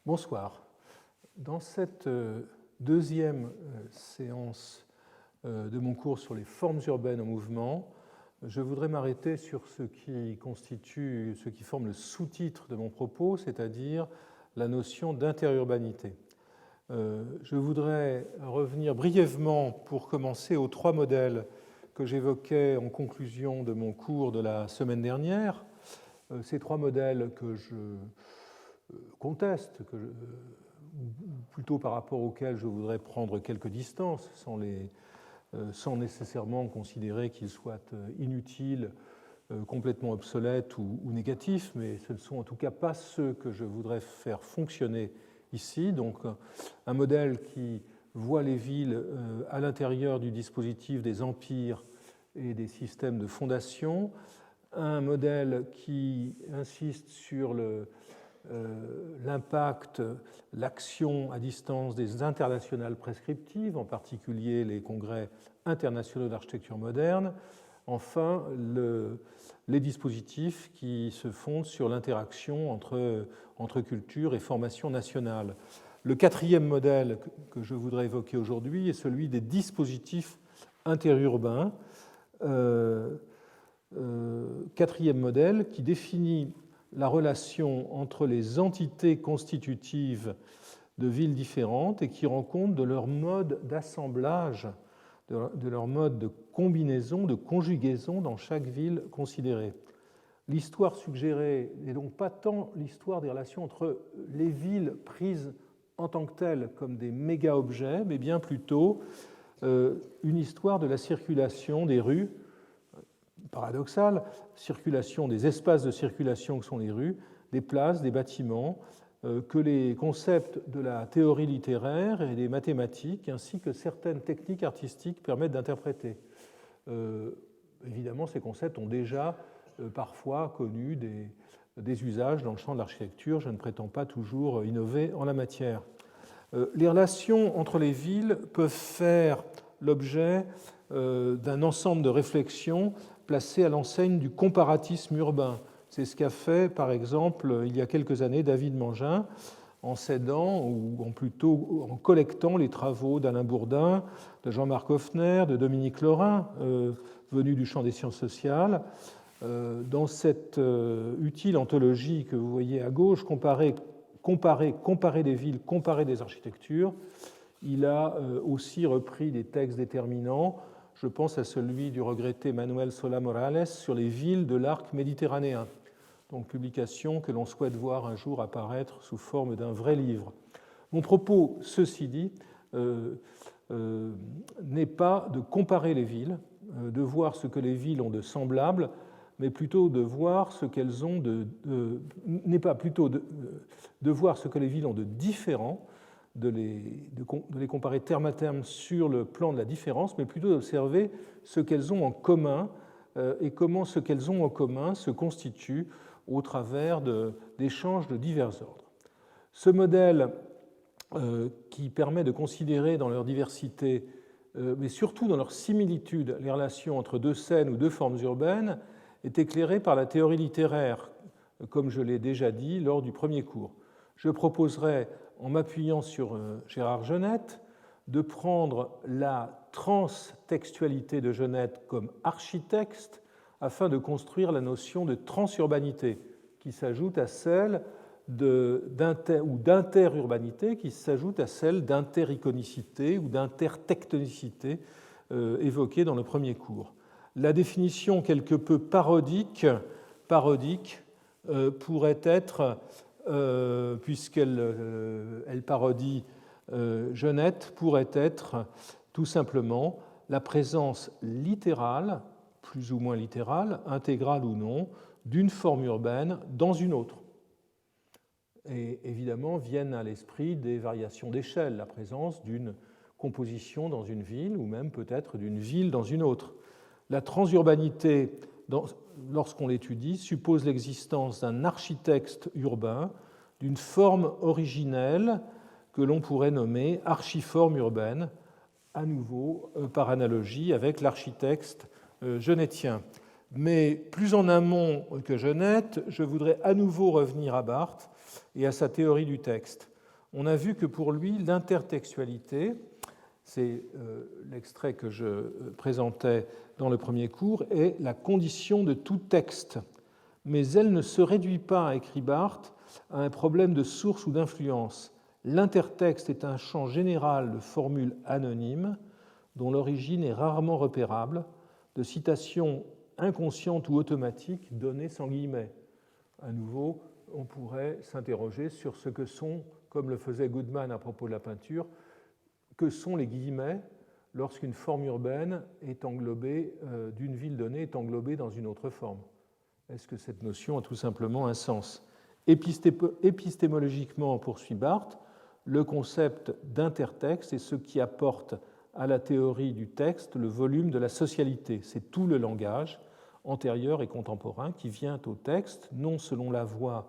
Bonsoir. Dans cette deuxième séance de mon cours sur les formes urbaines en mouvement, je voudrais m'arrêter sur ce qui forme le sous-titre de mon propos, c'est-à-dire la notion d'interurbanité. Je voudrais revenir brièvement, pour commencer, aux trois modèles que j'évoquais en conclusion de mon cours de la semaine dernière. Ces trois modèles que je conteste, ou plutôt par rapport auxquels je voudrais prendre quelques distances, sans nécessairement considérer qu'ils soient inutiles, complètement obsolètes ou négatifs, mais ce ne sont en tout cas pas ceux que je voudrais faire fonctionner ici. Donc un modèle qui voit les villes à l'intérieur du dispositif des empires et des systèmes de fondation, un modèle qui insiste sur l'impact, l'action à distance des internationales prescriptives, en particulier les congrès internationaux d'architecture moderne. Enfin, les dispositifs qui se fondent sur l'interaction entre culture et formation nationale. Le quatrième modèle que je voudrais évoquer aujourd'hui est celui des dispositifs interurbains. Quatrième modèle qui définit la relation entre les entités constitutives de villes différentes et qui rend compte de leur mode d'assemblage, de leur mode de combinaison, de conjugaison dans chaque ville considérée. L'histoire suggérée n'est donc pas tant l'histoire des relations entre les villes prises en tant que telles comme des méga-objets, mais bien plutôt une histoire de la circulation des rues, paradoxale, circulation des espaces de circulation que sont les rues, des places, des bâtiments, que les concepts de la théorie littéraire et des mathématiques, ainsi que certaines techniques artistiques permettent d'interpréter. Évidemment, ces concepts ont déjà parfois connu des usages dans le champ de l'architecture. Je ne prétends pas toujours innover en la matière. Les relations entre les villes peuvent faire l'objet d'un ensemble de réflexions placées à l'enseigne du comparatisme urbain. C'est ce qu'a fait, par exemple, il y a quelques années, David Mangin, en s'aidant, ou plutôt en collectant les travaux d'Alain Bourdin, de Jean-Marc Hoffner, de Dominique Lorrain, venus du champ des sciences sociales. Dans cette utile anthologie que vous voyez à gauche, comparer des villes, comparer des architectures, il a aussi repris des textes déterminants. Je pense à celui du regretté Manuel Solá Morales sur les villes de l'arc méditerranéen, donc publication que l'on souhaite voir un jour apparaître sous forme d'un vrai livre. Mon propos, ceci dit, n'est pas de comparer les villes, de voir ce que les villes ont de semblable, mais plutôt de voir ce qu'elles ont n'est pas plutôt de voir ce que les villes ont de différent, de les comparer terme à terme sur le plan de la différence, mais plutôt d'observer ce qu'elles ont en commun et comment ce qu'elles ont en commun se constitue au travers d'échanges de divers ordres. Ce modèle qui permet de considérer dans leur diversité, mais surtout dans leur similitude, les relations entre deux scènes ou deux formes urbaines, est éclairé par la théorie littéraire, comme je l'ai déjà dit lors du premier cours. Je proposerai, en m'appuyant sur Gérard Genette, de prendre la transtextualité de Genette comme architecte afin de construire la notion de transurbanité qui s'ajoute à celle d'interurbanité qui s'ajoute à celle d'intericonicité ou d'intertectonicité évoquée dans le premier cours. La définition quelque peu parodique pourrait être, puisqu'elle parodie Genette, pourrait être tout simplement la présence littérale, plus ou moins littérale, intégrale ou non, d'une forme urbaine dans une autre. Et évidemment, viennent à l'esprit des variations d'échelle, la présence d'une composition dans une ville ou même peut-être d'une ville dans une autre. La transurbanité, lorsqu'on l'étudie, suppose l'existence d'un architecte urbain, d'une forme originelle que l'on pourrait nommer archiforme urbaine, à nouveau par analogie avec l'architecte genettien. Mais plus en amont que Genette, je voudrais à nouveau revenir à Barthes et à sa théorie du texte. On a vu que pour lui, l'intertextualité, c'est l'extrait que je présentais dans le premier cours, est la condition de tout texte. Mais elle ne se réduit pas, écrit Barthes, à un problème de source ou d'influence. L'intertexte est un champ général de formules anonymes dont l'origine est rarement repérable, de citations inconscientes ou automatiques données sans guillemets. À nouveau, on pourrait s'interroger sur ce que sont, comme le faisait Goodman à propos de la peinture, que sont les guillemets lorsqu'une forme urbaine est englobée, d'une ville donnée est englobée dans une autre forme. Est-ce que cette notion a tout simplement un sens? Épistémologiquement, poursuit Barthes, le concept d'intertexte est ce qui apporte à la théorie du texte le volume de la socialité. C'est tout le langage, antérieur et contemporain, qui vient au texte, non selon la voie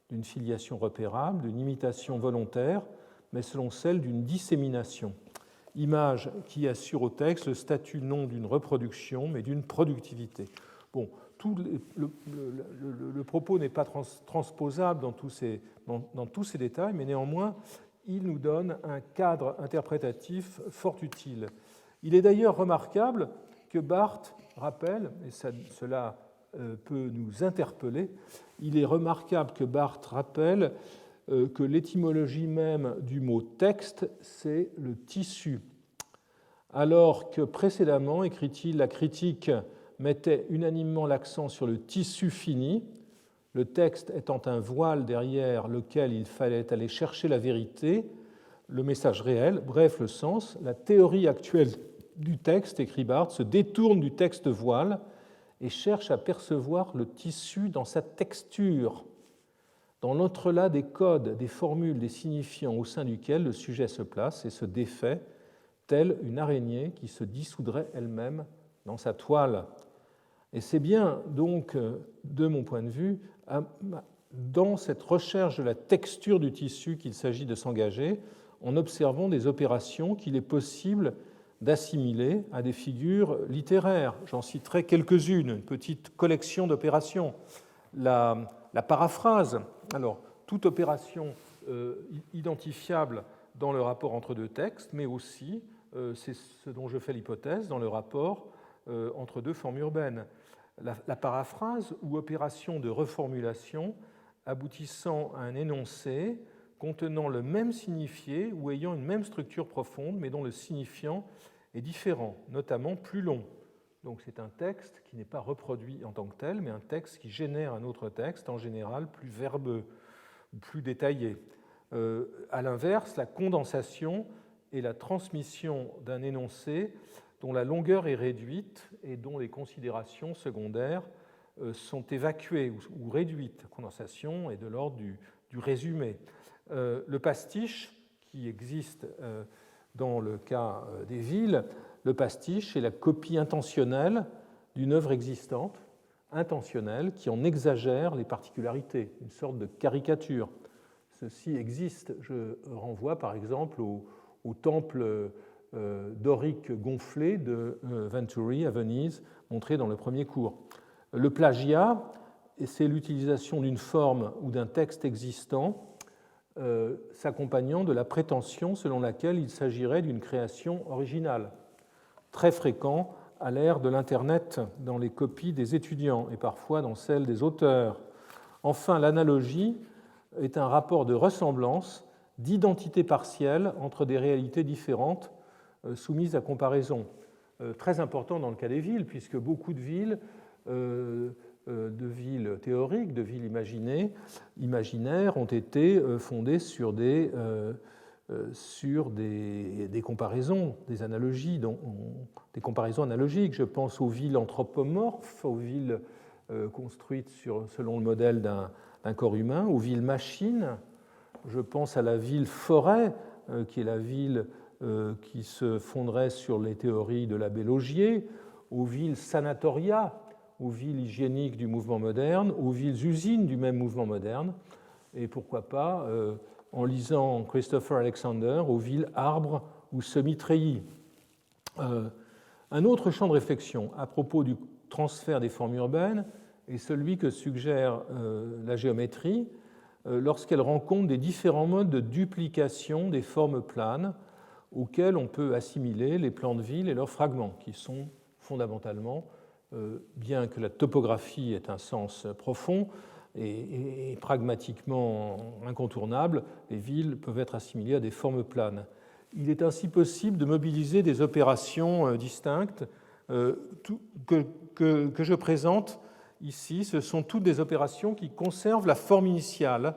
d'une filiation repérable, d'une imitation volontaire, mais selon celle d'une dissémination. Image qui assure au texte le statut non d'une reproduction, mais d'une productivité. Bon, le propos n'est pas transposable dans tous ces détails, mais néanmoins, il nous donne un cadre interprétatif fort utile. Il est d'ailleurs remarquable que Barthes rappelle, et cela peut nous interpeller, il est remarquable que Barthes rappelle que l'étymologie même du mot texte, c'est le tissu. Alors que précédemment, écrit-il, la critique mettait unanimement l'accent sur le tissu fini, le texte étant un voile derrière lequel il fallait aller chercher la vérité, le message réel, bref le sens, la théorie actuelle du texte, écrit Barthes, se détourne du texte voile et cherche à percevoir le tissu dans sa texture, dans l'entrelac des codes, des formules, des signifiants au sein duquel le sujet se place et se défait, telle une araignée qui se dissoudrait elle-même dans sa toile. Et c'est bien donc, de mon point de vue, dans cette recherche de la texture du tissu qu'il s'agit de s'engager, en observant des opérations qu'il est possible d'assimiler à des figures littéraires. J'en citerai quelques-unes, une petite collection d'opérations. La paraphrase, alors toute opération identifiable dans le rapport entre deux textes, mais aussi, c'est ce dont je fais l'hypothèse, dans le rapport entre deux formes urbaines. La paraphrase ou opération de reformulation aboutissant à un énoncé contenant le même signifié ou ayant une même structure profonde, mais dont le signifiant est différent, notamment plus long. Donc c'est un texte qui n'est pas reproduit en tant que tel, mais un texte qui génère un autre texte, en général plus verbeux ou plus détaillé. À l'inverse, la condensation est la transmission d'un énoncé dont la longueur est réduite et dont les considérations secondaires sont évacuées ou réduites. La condensation est de l'ordre du résumé. Le pastiche, qui existe dans le cas des villes, le pastiche est la copie intentionnelle d'une œuvre existante, intentionnelle, qui en exagère les particularités, une sorte de caricature. Ceci existe, je renvoie par exemple au temple dorique gonflé de Venturi à Venise, montré dans le premier cours. Le plagiat, c'est l'utilisation d'une forme ou d'un texte existant s'accompagnant de la prétention selon laquelle il s'agirait d'une création originale, très fréquent à l'ère de l'Internet dans les copies des étudiants et parfois dans celles des auteurs. Enfin, l'analogie est un rapport de ressemblance, d'identité partielle entre des réalités différentes soumises à comparaison. Très important dans le cas des villes, puisque beaucoup de villes théoriques, de villes imaginaires, ont été fondées sur des comparaisons, des analogies, des comparaisons analogiques. Je pense aux villes anthropomorphes, aux villes construites selon le modèle d'un corps humain, aux villes machines. Je pense à la ville forêt, qui est la ville qui se fonderait sur les théories de l'abbé Laugier, aux villes sanatoria, aux villes hygiéniques du mouvement moderne, aux villes usines du même mouvement moderne, et pourquoi pas, en lisant Christopher Alexander, aux villes arbres ou semi-treillis. Un autre champ de réflexion à propos du transfert des formes urbaines est celui que suggère la géométrie, lorsqu'elle rend compte des différents modes de duplication des formes planes auxquels on peut assimiler les plans de ville et leurs fragments, qui sont fondamentalement, bien que la topographie ait un sens profond et pragmatiquement incontournable, les villes peuvent être assimilées à des formes planes. Il est ainsi possible de mobiliser des opérations distinctes que je présente ici. Ce sont toutes des opérations qui conservent la forme initiale.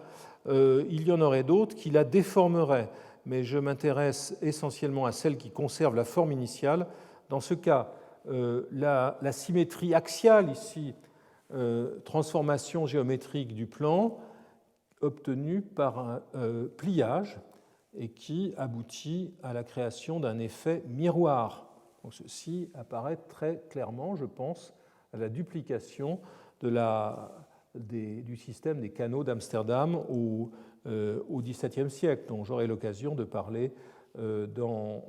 Il y en aurait d'autres qui la déformeraient, mais je m'intéresse essentiellement à celles qui conservent la forme initiale. Dans ce cas, la symétrie axiale ici, transformation géométrique du plan obtenue par un pliage et qui aboutit à la création d'un effet miroir. Donc, ceci apparaît très clairement, je pense, à la duplication du système des canaux d'Amsterdam au XVIIe siècle, dont j'aurai l'occasion de parler dans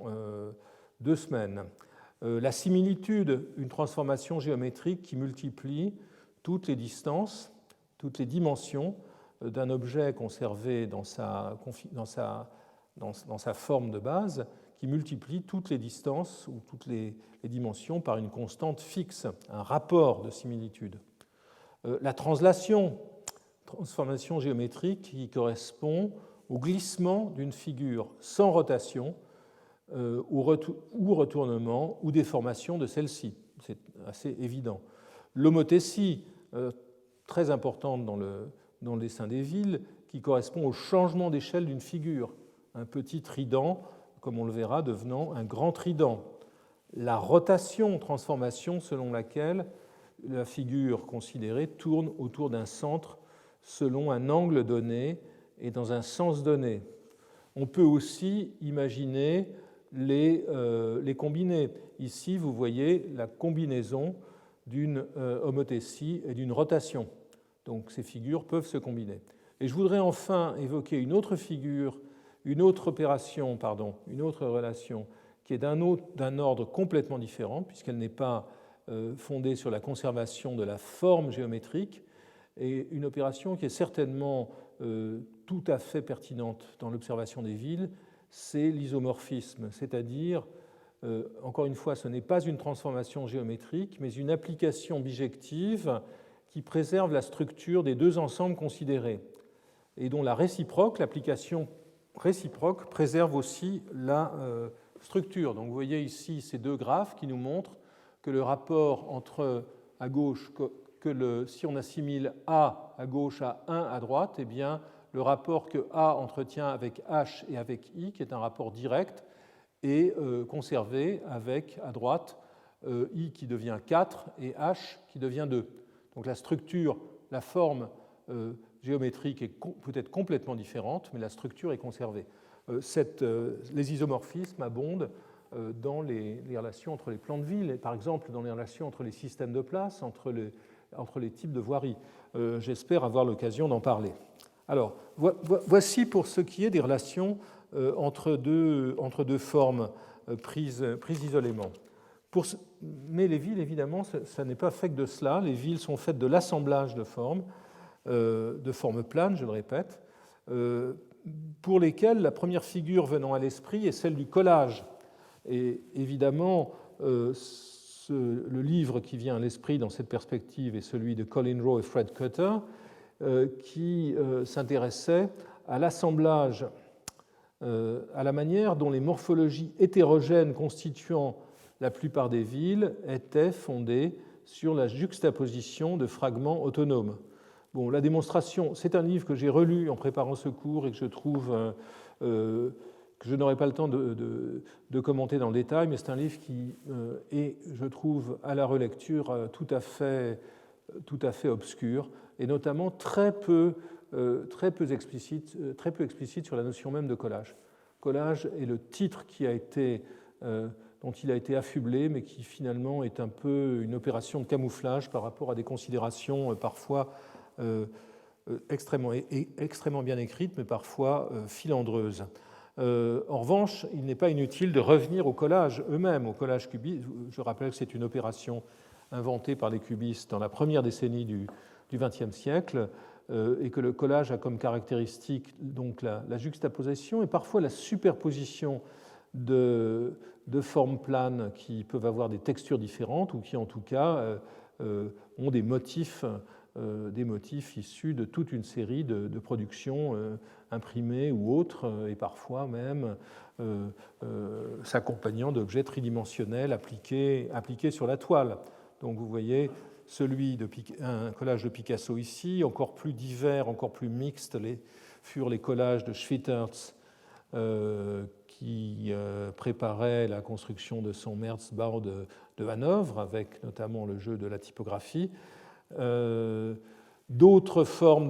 2 semaines. La similitude, une transformation géométrique qui multiplie toutes les distances, toutes les dimensions d'un objet conservé dans sa forme de base, qui multiplie toutes les distances ou toutes les dimensions par une constante fixe, un rapport de similitude. La translation, transformation géométrique qui correspond au glissement d'une figure sans rotation ou retournement ou déformation de celle-ci. C'est assez évident. L'homothétie, très importante dans le dessin des villes, qui correspond au changement d'échelle d'une figure. Un petit trident, comme on le verra, devenant un grand trident. La rotation, transformation selon laquelle la figure considérée tourne autour d'un centre selon un angle donné et dans un sens donné. On peut aussi imaginer les combiner. Ici, vous voyez la combinaison d'une homothétie et d'une rotation. Donc ces figures peuvent se combiner. Et je voudrais enfin évoquer une autre figure, une autre relation qui est d'un ordre complètement différent, puisqu'elle n'est pas fondée sur la conservation de la forme géométrique, et une opération qui est certainement tout à fait pertinente dans l'observation des villes, c'est l'isomorphisme, c'est-à-dire, encore une fois, ce n'est pas une transformation géométrique, mais une application bijective qui préserve la structure des deux ensembles considérés, et dont l'application réciproque préserve aussi la structure. Donc vous voyez ici ces deux graphes qui nous montrent que le rapport entre, à gauche, si on assimile A à gauche à 1 à droite, eh bien, le rapport que A entretient avec H et avec I, qui est un rapport direct, est conservé avec, à droite, I qui devient 4 et H qui devient 2. Donc la structure, la forme géométrique peut être complètement différente, mais la structure est conservée. Les isomorphismes abondent dans les relations entre les plans de ville, et par exemple dans les relations entre les systèmes de place, entre les types de voiries. J'espère avoir l'occasion d'en parler. Alors, voici pour ce qui est des relations entre deux formes prises isolément. Mais les villes, évidemment, ça n'est pas fait que de cela. Les villes sont faites de l'assemblage de formes planes, je le répète, pour lesquelles la première figure venant à l'esprit est celle du collage. Et évidemment, le livre qui vient à l'esprit dans cette perspective est celui de Colin Rowe et Fred Cutter, qui s'intéressait à l'assemblage, à la manière dont les morphologies hétérogènes constituant la plupart des villes étaient fondées sur la juxtaposition de fragments autonomes. Bon, la démonstration, c'est un livre que j'ai relu en préparant ce cours et que je trouve que je n'aurai pas le temps de commenter dans le détail, mais c'est un livre qui est, je trouve, à la relecture tout à fait obscur, et notamment très peu explicite sur la notion même de collage. Collage est le titre dont il a été affublé, mais qui finalement est un peu une opération de camouflage par rapport à des considérations parfois extrêmement bien écrites, mais parfois filandreuses. En revanche, il n'est pas inutile de revenir aux collages eux-mêmes, aux collages cubistes. Je rappelle que c'est une opération inventée par les cubistes dans la première décennie du XXe siècle. et que le collage a comme caractéristique donc la juxtaposition et parfois la superposition de formes planes qui peuvent avoir des textures différentes ou qui en tout cas ont des motifs issus de toute une série de productions imprimées ou autres, et parfois même s'accompagnant d'objets tridimensionnels appliqués sur la toile. Donc vous voyez un collage de Picasso ici, encore plus divers, encore plus mixte furent les collages de Schwittertz qui préparait la construction de son Märzbau de Hanovre, avec notamment le jeu de la typographie. D'autres formes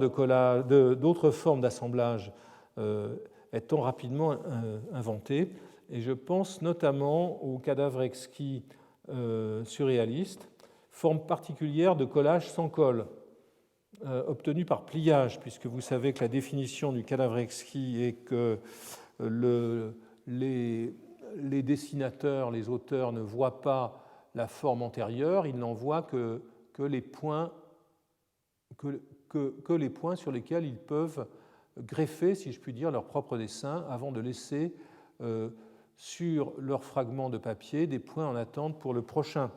d'assemblage étant rapidement inventées, et je pense notamment au cadavre exquis surréaliste, forme particulière de collage sans colle, obtenue par pliage, puisque vous savez que la définition du cadavre exquis est que les dessinateurs, les auteurs ne voient pas la forme antérieure, ils n'en voient que les points sur lesquels ils peuvent greffer, si je puis dire, leur propre dessin avant de laisser sur leur fragment de papier des points en attente pour le prochain.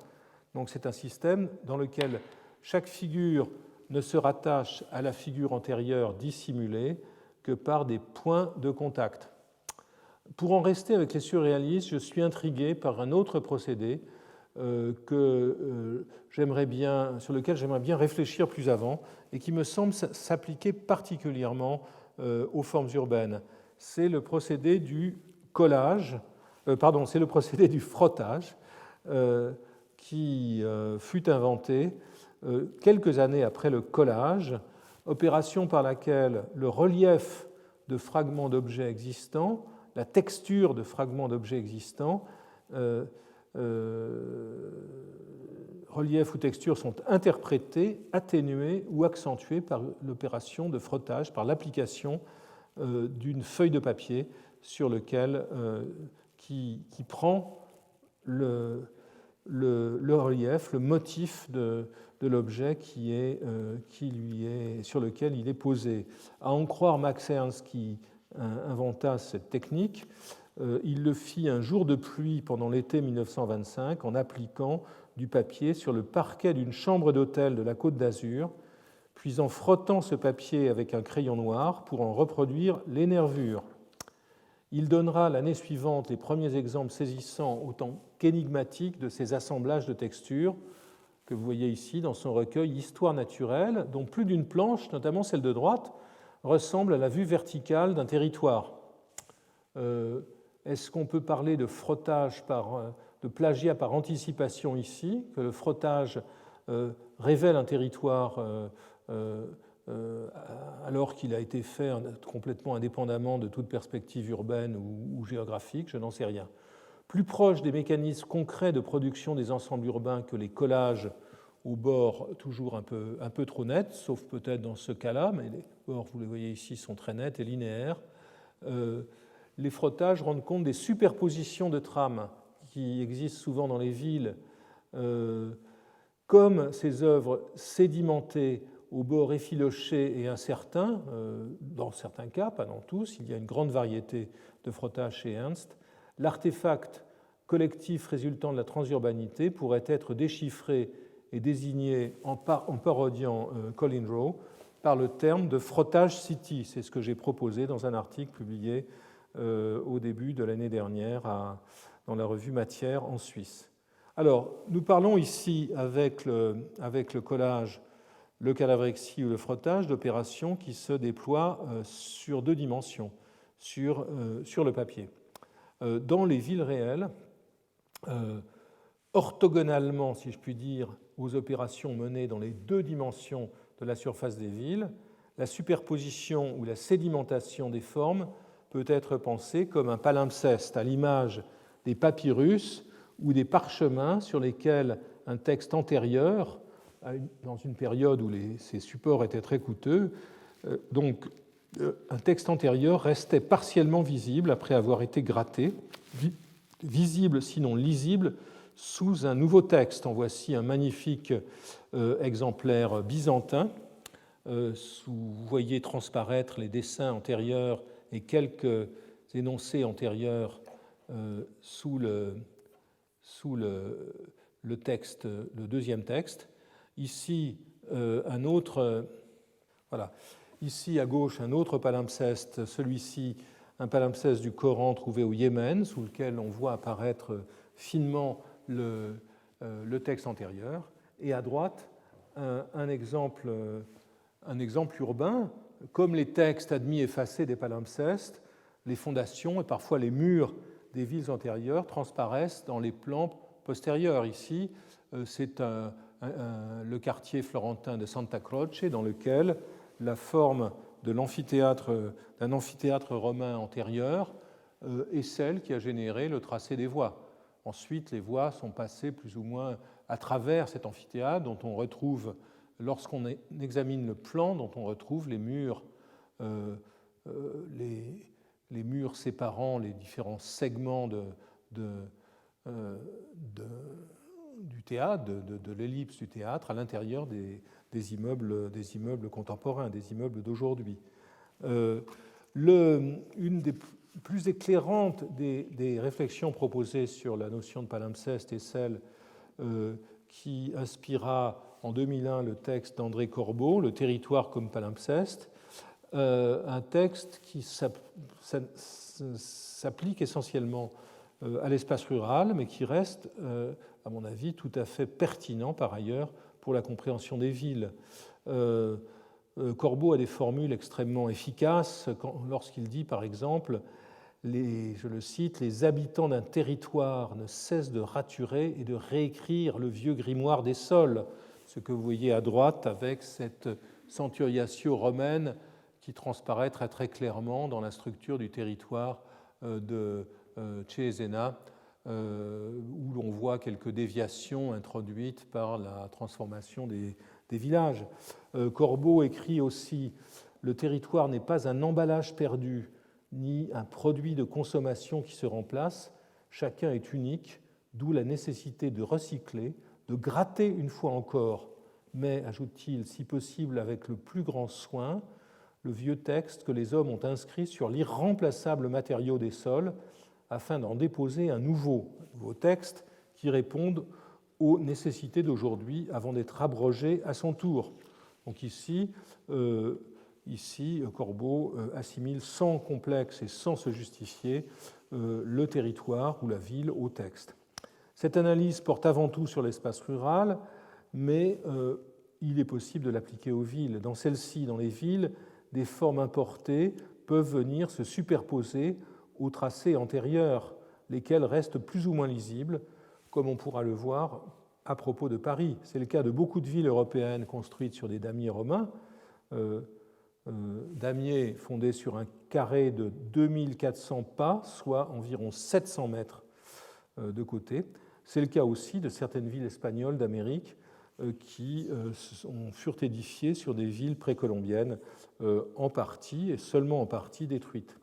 Donc c'est un système dans lequel chaque figure ne se rattache à la figure antérieure dissimulée que par des points de contact. Pour en rester avec les surréalistes, je suis intrigué par un autre procédé sur lequel j'aimerais bien réfléchir plus avant et qui me semble s'appliquer particulièrement aux formes urbaines. C'est le procédé du frottage qui fut inventé quelques années après le collage, opération par laquelle le relief de fragments d'objets existants, la texture de fragments d'objets existants, relief ou texture sont interprétés, atténués ou accentués par l'opération de frottage, par l'application d'une feuille de papier sur lequel qui prend le relief, le motif de l'objet sur lequel il est posé. À en croire Max Ernst qui inventa cette technique, il le fit un jour de pluie pendant l'été 1925 en appliquant du papier sur le parquet d'une chambre d'hôtel de la Côte d'Azur, puis en frottant ce papier avec un crayon noir pour en reproduire les nervures. Il donnera l'année suivante les premiers exemples saisissants autant qu'énigmatiques de ces assemblages de textures que vous voyez ici dans son recueil Histoire naturelle, dont plus d'une planche, notamment celle de droite, ressemble à la vue verticale d'un territoire. Est-ce qu'on peut parler de frottage de plagiat par anticipation ici, que le frottage révèle un territoire alors qu'il a été fait complètement indépendamment de toute perspective urbaine ou géographique, je n'en sais rien. Plus proche des mécanismes concrets de production des ensembles urbains que les collages aux bords toujours un peu trop nets, sauf peut-être dans ce cas-là, mais les bords, vous les voyez ici, sont très nets et linéaires. Les frottages rendent compte des superpositions de trames qui existent souvent dans les villes, comme ces œuvres sédimentées aux bords effilochés et incertains, dans certains cas, pas dans tous, il y a une grande variété de frottages chez Ernst. L'artefact collectif résultant de la transurbanité pourrait être déchiffré et désigné en parodiant Colin Rowe par le terme de frottage city. C'est ce que j'ai proposé dans un article publié au début de l'année dernière dans la revue Matière en Suisse. Alors, nous parlons ici avec le collage, le cadavre exquis ou le frottage d'opérations qui se déploient sur deux dimensions, sur le papier. Dans les villes réelles, orthogonalement, si je puis dire, aux opérations menées dans les deux dimensions de la surface des villes, la superposition ou la sédimentation des formes peut être pensée comme un palimpseste, à l'image des papyrus ou des parchemins sur lesquels un texte antérieur, dans une période où ces supports étaient très coûteux, donc un texte antérieur restait partiellement visible après avoir été gratté, visible sinon lisible sous un nouveau texte. En voici un magnifique exemplaire byzantin Vous voyez transparaître les dessins antérieurs et quelques énoncés antérieurs sous le texte, le deuxième texte. Ici, voilà. Ici, à gauche, un autre palimpseste, celui-ci, un palimpseste du Coran trouvé au Yémen, sous lequel on voit apparaître finement le texte antérieur. Et à droite, un exemple urbain. Comme les textes admis effacés des palimpsestes, les fondations et parfois les murs des villes antérieures transparaissent dans les plans postérieurs. Ici, c'est le quartier florentin de Santa Croce, dans lequel la forme d'un amphithéâtre romain antérieur est celle qui a généré le tracé des voies. Ensuite, les voies sont passées plus ou moins à travers cet amphithéâtre, dont on retrouve, lorsqu'on examine le plan, dont on retrouve les murs, les murs séparant les différents segments du théâtre, de l'ellipse du théâtre, à l'intérieur des immeubles contemporains, des immeubles d'aujourd'hui. Une des plus éclairantes des réflexions proposées sur la notion de palimpseste est celle qui inspira en 2001 le texte d'André Corbeau, Le territoire comme palimpseste, un texte qui s'applique essentiellement à l'espace rural, mais qui reste, à mon avis, tout à fait pertinent par ailleurs pour la compréhension des villes. Corbeau a des formules extrêmement efficaces lorsqu'il dit, par exemple, je le cite, « Les habitants d'un territoire ne cessent de raturer et de réécrire le vieux grimoire des sols », ce que vous voyez à droite avec cette centuriatio romaine qui transparaît très, très clairement dans la structure du territoire de Cesena, où l'on voit quelques déviations introduites par la transformation des villages. Corbeau écrit aussi « Le territoire n'est pas un emballage perdu, ni un produit de consommation qui se remplace. Chacun est unique, d'où la nécessité de recycler, de gratter une fois encore, mais, ajoute-t-il, si possible avec le plus grand soin, le vieux texte que les hommes ont inscrit sur l'irremplaçable matériau des sols, afin d'en déposer un nouveau texte qui réponde aux nécessités d'aujourd'hui avant d'être abrogé à son tour. » Donc ici, Corbeau assimile sans complexe et sans se justifier le territoire ou la ville au texte. Cette analyse porte avant tout sur l'espace rural, mais il est possible de l'appliquer aux villes. Dans celles-ci, dans les villes, des formes importées peuvent venir se superposer aux tracés antérieurs, lesquels restent plus ou moins lisibles, comme on pourra le voir à propos de Paris. C'est le cas de beaucoup de villes européennes construites sur des damiers romains, damiers fondés sur un carré de 2400 pas, soit environ 700 mètres de côté. C'est le cas aussi de certaines villes espagnoles d'Amérique qui furent édifiées sur des villes précolombiennes en partie et seulement en partie détruites.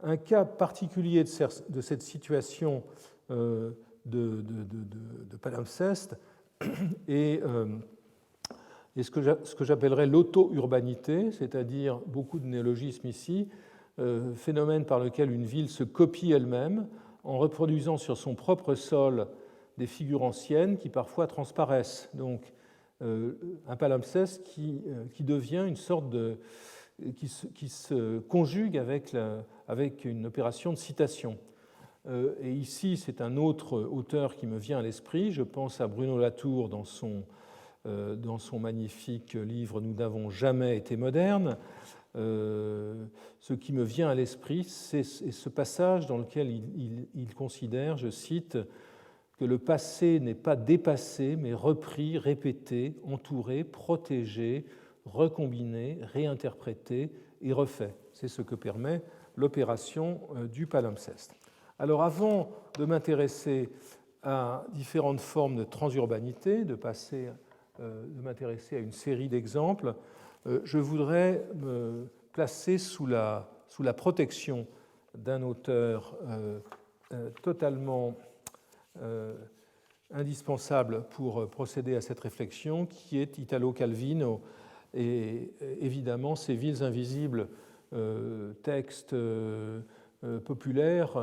Un cas particulier de cette situation de palimpseste est ce que j'appellerais l'auto-urbanité, c'est-à-dire beaucoup de néologismes ici, phénomène par lequel une ville se copie elle-même en reproduisant sur son propre sol des figures anciennes qui parfois transparaissent. Donc, un palimpseste qui devient une sorte de... qui se conjugue avec une opération de citation. Et ici, c'est un autre auteur qui me vient à l'esprit. Je pense à Bruno Latour dans son magnifique livre « Nous n'avons jamais été modernes ». Ce qui me vient à l'esprit, c'est ce passage dans lequel il considère, je cite, que le passé n'est pas dépassé, mais repris, répété, entouré, protégé, recombiné, réinterprété et refait. C'est ce que permet l'opération du palimpseste. Alors avant de m'intéresser à différentes formes de transurbanité, de m'intéresser à une série d'exemples, je voudrais me placer sous la protection d'un auteur totalement indispensable pour procéder à cette réflexion, qui est Italo Calvino, Et évidemment, ces villes invisibles, textes populaires,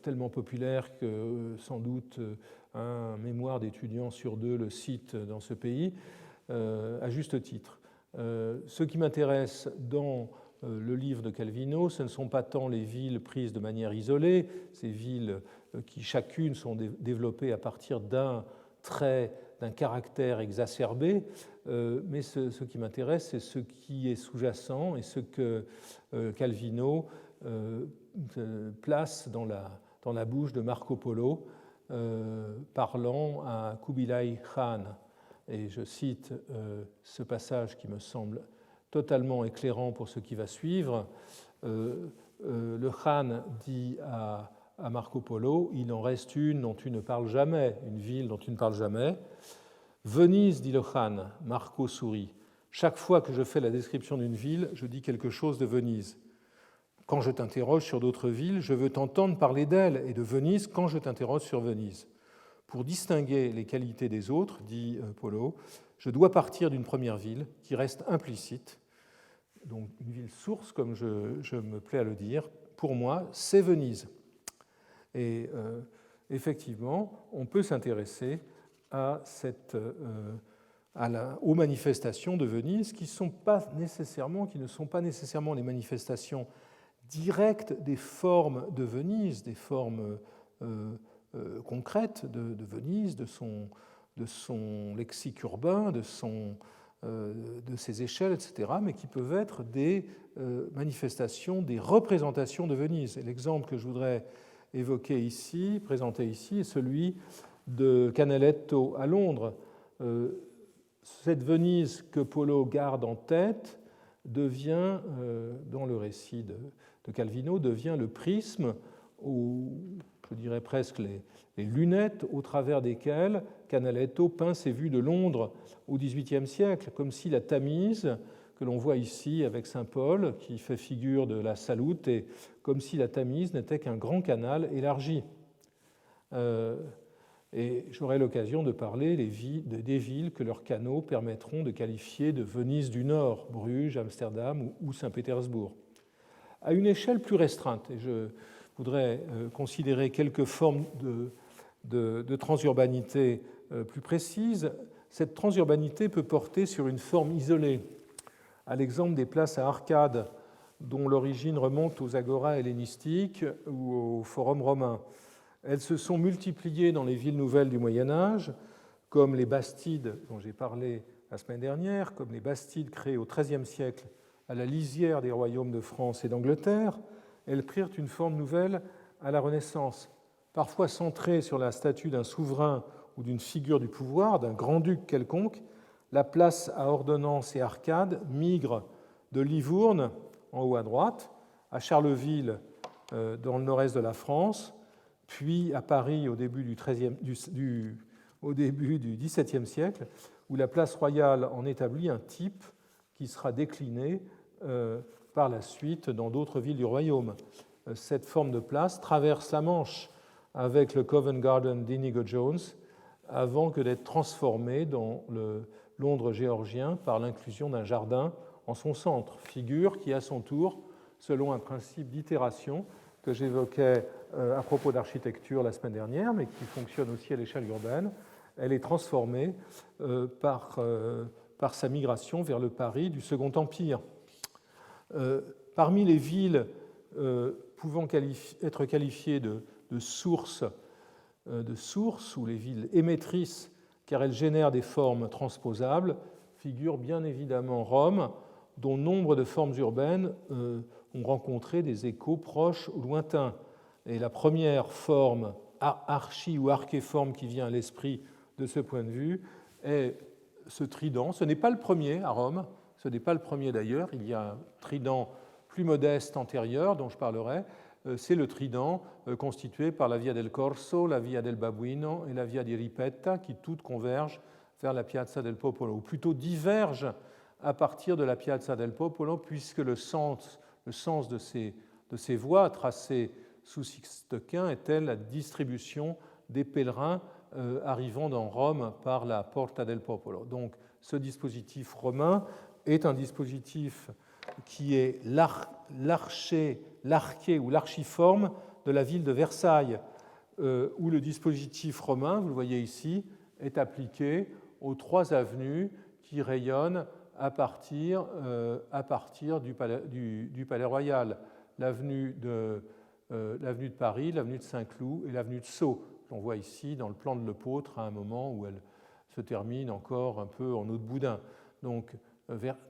tellement populaires que sans doute un mémoire d'étudiant sur 2 le cite dans ce pays, à juste titre. Ce qui m'intéresse dans le livre de Calvino, ce ne sont pas tant les villes prises de manière isolée, ces villes qui chacune sont développées à partir d'un trait, d'un caractère exacerbé, mais ce qui m'intéresse, c'est ce qui est sous-jacent et ce que Calvino place dans la bouche de Marco Polo, parlant à Kubilai Khan. Et je cite ce passage qui me semble totalement éclairant pour ce qui va suivre. Le Khan dit à Marco Polo, il en reste une dont tu ne parles jamais, une ville dont tu ne parles jamais. Venise, dit le Khan. Marco sourit. Chaque fois que je fais la description d'une ville, je dis quelque chose de Venise. Quand je t'interroge sur d'autres villes, je veux t'entendre parler d'elle et de Venise quand je t'interroge sur Venise. Pour distinguer les qualités des autres, dit Polo, je dois partir d'une première ville qui reste implicite, donc une ville source, comme je me plais à le dire. Pour moi, c'est Venise. Et effectivement, on peut s'intéresser aux manifestations de Venise qui ne sont pas nécessairement les manifestations directes des formes de Venise, des formes concrètes de Venise, de son lexique urbain, de ses échelles, etc., mais qui peuvent être des manifestations, des représentations de Venise. Et l'exemple que je voudrais évoquer ici, présenter ici, est celui de Canaletto à Londres. Cette Venise que Polo garde en tête devient, dans le récit de Calvino, devient le prisme, ou je dirais presque les lunettes au travers desquelles Canaletto peint ses vues de Londres au XVIIIe siècle, comme si la Tamise, que l'on voit ici avec saint Paul, qui fait figure de la Salute, et comme si la Tamise n'était qu'un grand canal élargi. Et j'aurai l'occasion de parler des villes que leurs canaux permettront de qualifier de Venise du Nord, Bruges, Amsterdam ou Saint-Pétersbourg. À une échelle plus restreinte, et je voudrais considérer quelques formes de transurbanité plus précises, cette transurbanité peut porter sur une forme isolée, à l'exemple des places à arcades dont l'origine remonte aux agoras hellénistiques ou au forum romain. Elles se sont multipliées dans les villes nouvelles du Moyen-Âge, comme les bastides dont j'ai parlé la semaine dernière, comme les bastides créées au XIIIe siècle à la lisière des royaumes de France et d'Angleterre. Elles prirent une forme nouvelle à la Renaissance, parfois centrée sur la statue d'un souverain ou d'une figure du pouvoir, d'un grand-duc quelconque. La place à ordonnance et arcades migre de Livourne, en haut à droite, à Charleville, dans le nord-est de la France, puis à Paris au début du XVIIe siècle, où la place royale en établit un type qui sera décliné par la suite dans d'autres villes du royaume. Cette forme de place traverse la Manche avec le Covent Garden d'Inigo Jones avant que d'être transformée dans le Londres géorgien par l'inclusion d'un jardin en son centre, figure qui, à son tour, selon un principe d'itération que j'évoquais à propos d'architecture la semaine dernière, mais qui fonctionne aussi à l'échelle urbaine, elle est transformée par sa migration vers le Paris du Second Empire. Parmi les villes pouvant être qualifiées de sources ou les villes émettrices, car elles génèrent des formes transposables, figure bien évidemment Rome, dont nombre de formes urbaines ont rencontré des échos proches ou lointains. Et la première forme archi- ou archéforme qui vient à l'esprit de ce point de vue est ce trident. Ce n'est pas le premier à Rome, ce n'est pas le premier d'ailleurs, il y a un trident plus modeste antérieur dont je parlerai, c'est le trident constitué par la Via del Corso, la Via del Babuino et la Via di Ripetta, qui toutes convergent vers la Piazza del Popolo, ou plutôt divergent à partir de la Piazza del Popolo, puisque le sens de ces voies tracées sous Sixte Quint était la distribution des pèlerins arrivant dans Rome par la Porta del Popolo. Donc ce dispositif romain est un dispositif qui est l'arché, l'arché ou l'archiforme de la ville de Versailles, où le dispositif romain, vous le voyez ici, est appliqué aux 3 avenues qui rayonnent à partir du Palais Royal, l'avenue de Paris, l'avenue de Saint-Cloud et l'avenue de Sceaux, qu'on voit ici dans le plan de Lepôtre à un moment où elle se termine encore un peu en eau de boudin. Donc,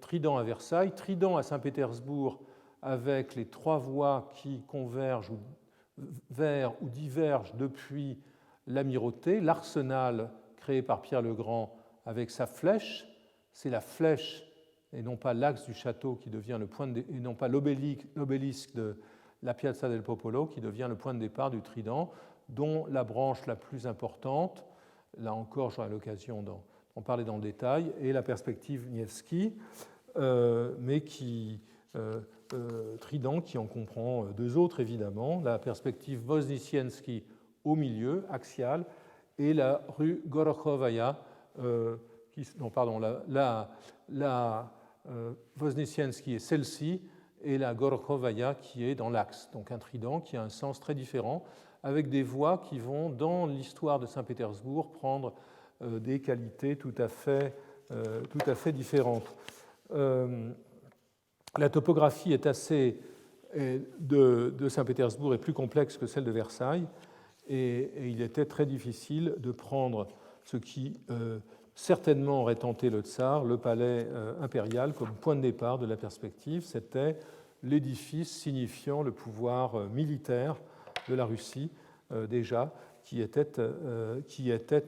Trident à Versailles, Trident à Saint-Pétersbourg, avec les 3 voies qui convergent vers ou divergent depuis l'amirauté, l'arsenal créé par Pierre le Grand avec sa flèche, c'est la flèche et non pas l'axe du château qui devient le point de, et non pas l'obélisque de la Piazza del Popolo qui devient le point de départ du Trident, dont la branche la plus importante, là encore j'aurai l'occasion d'en parler dans le détail, est la perspective Niewski, mais Trident qui en comprend 2 autres évidemment, la perspective Woznicienski au milieu, axiale, et la rue Gorokhovaïa, la Woznicienski est celle-ci, et la Gorokhovaïa qui est dans l'axe, donc un trident qui a un sens très différent, avec des voies qui vont, dans l'histoire de Saint-Pétersbourg, prendre des qualités tout à fait différentes. La topographie de Saint-Pétersbourg est plus complexe que celle de Versailles, et il était très difficile de prendre ce qui certainement aurait tenté le tsar, le palais impérial, comme point de départ de la perspective. C'était l'édifice signifiant le pouvoir militaire de la Russie, déjà, qui était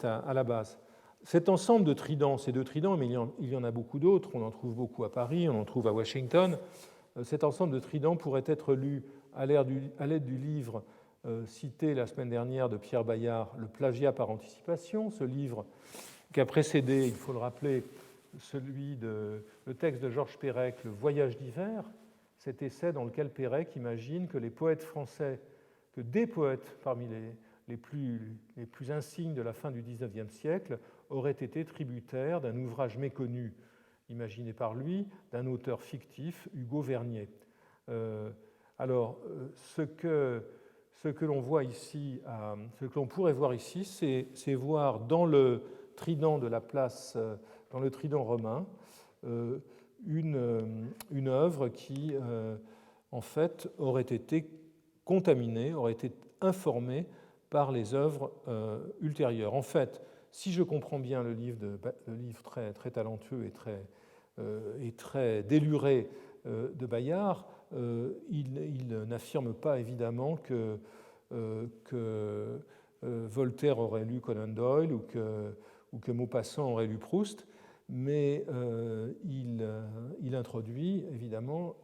à la base. Cet ensemble de tridents, ces 2 tridents, mais il y en a beaucoup d'autres, on en trouve beaucoup à Paris, on en trouve à Washington, cet ensemble de tridents pourrait être lu à l'aide du livre cité la semaine dernière de Pierre Bayard, Le plagiat par anticipation, ce livre qui a précédé, il faut le rappeler, le texte de Georges Perec, Le voyage d'hiver, cet essai dans lequel Perec imagine que les poètes français, que des poètes parmi les plus insignes de la fin du XIXe siècle auraient été tributaires d'un ouvrage méconnu, imaginé par lui, d'un auteur fictif, Hugo Vernier. Ce que l'on voit ici, ce que l'on pourrait voir ici, c'est voir dans le trident de la place, dans le trident romain, une œuvre qui, en fait, aurait été contaminée, aurait été informée par les œuvres ultérieures. En fait, si je comprends bien le livre très, très talentueux et très déluré de Bayard, il n'affirme pas évidemment que Voltaire aurait lu Conan Doyle ou que Maupassant aurait lu Proust, mais il introduit évidemment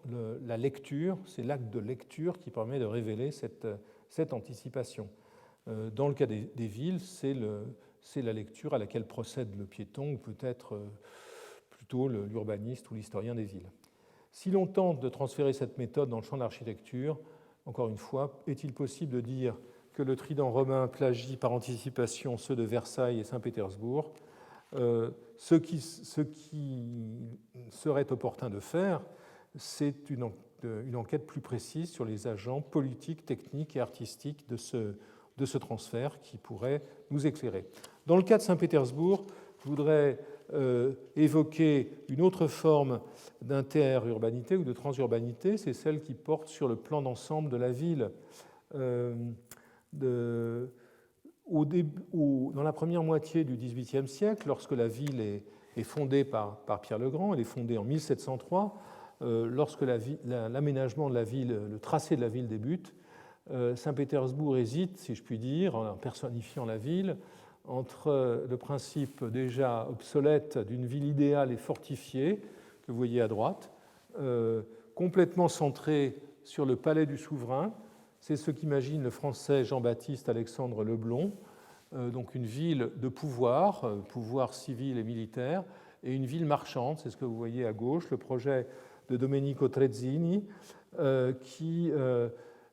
la lecture, c'est l'acte de lecture qui permet de révéler cette anticipation. Dans le cas des villes, c'est la lecture à laquelle procède le piéton, ou peut-être plutôt l'urbaniste ou l'historien des villes. Si l'on tente de transférer cette méthode dans le champ de l'architecture, encore une fois, est-il possible de dire que le trident romain plagie par anticipation ceux de Versailles et Saint-Pétersbourg? Ce qui serait opportun de faire, c'est une enquête plus précise sur les agents politiques, techniques et artistiques de ce transfert qui pourrait nous éclairer. Dans le cas de Saint-Pétersbourg, je voudrais évoquer une autre forme d'interurbanité ou de transurbanité, c'est celle qui porte sur le plan d'ensemble de la ville. Dans la première moitié du XVIIIe siècle, lorsque la ville est fondée par Pierre le Grand, elle est fondée en 1703, lorsque l'aménagement de la ville, le tracé de la ville débute, Saint-Pétersbourg hésite, si je puis dire, en personnifiant la ville, entre le principe déjà obsolète d'une ville idéale et fortifiée, que vous voyez à droite, complètement centrée sur le palais du souverain. C'est ce qu'imagine le Français Jean-Baptiste Alexandre Leblond, donc une ville de pouvoir civil et militaire, et une ville marchande, c'est ce que vous voyez à gauche, le projet de Domenico Trezzini, qui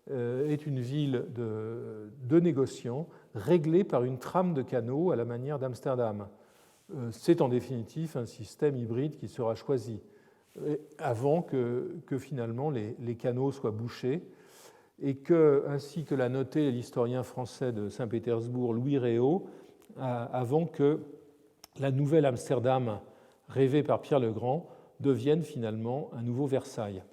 est une ville de négociants réglée par une trame de canaux à la manière d'Amsterdam. C'est en définitive un système hybride qui sera choisi. avant que finalement les canaux soient bouchés, et que, ainsi que l'a noté l'historien français de Saint-Pétersbourg, Louis Réau, avant que la nouvelle Amsterdam rêvée par Pierre le Grand devienne finalement un nouveau Versailles.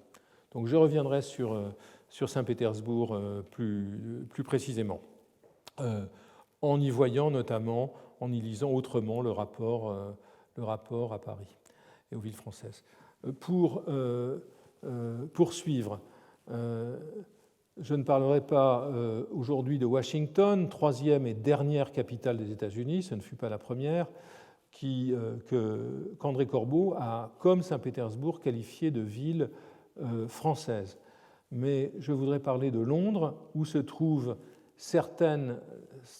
Donc je reviendrai sur Saint-Pétersbourg plus précisément, en y voyant notamment, en y lisant autrement le rapport à Paris et aux villes françaises. Pour poursuivre, je ne parlerai pas aujourd'hui de Washington, troisième et dernière capitale des États-Unis, ce ne fut pas la première, qu'André Corbeau a, comme Saint-Pétersbourg, qualifié de ville française. Mais je voudrais parler de Londres, où se trouvent certaines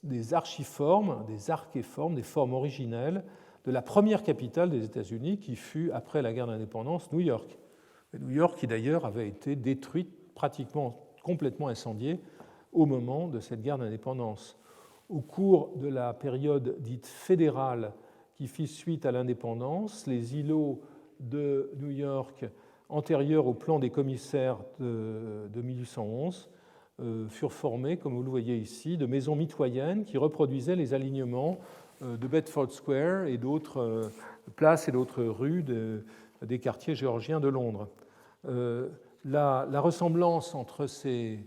des archiformes, des archéformes, des formes originelles de la première capitale des États-Unis, qui fut, après la guerre d'indépendance, New York. New York, qui d'ailleurs avait été détruite, pratiquement complètement incendiée, au moment de cette guerre d'indépendance. Au cours de la période dite fédérale qui fit suite à l'indépendance, les îlots de New York, antérieurs au plan des commissaires de 1811, furent formés, comme vous le voyez ici, de maisons mitoyennes qui reproduisaient les alignements de Bedford Square et d'autres places et d'autres rues des quartiers géorgiens de Londres. La ressemblance entre ces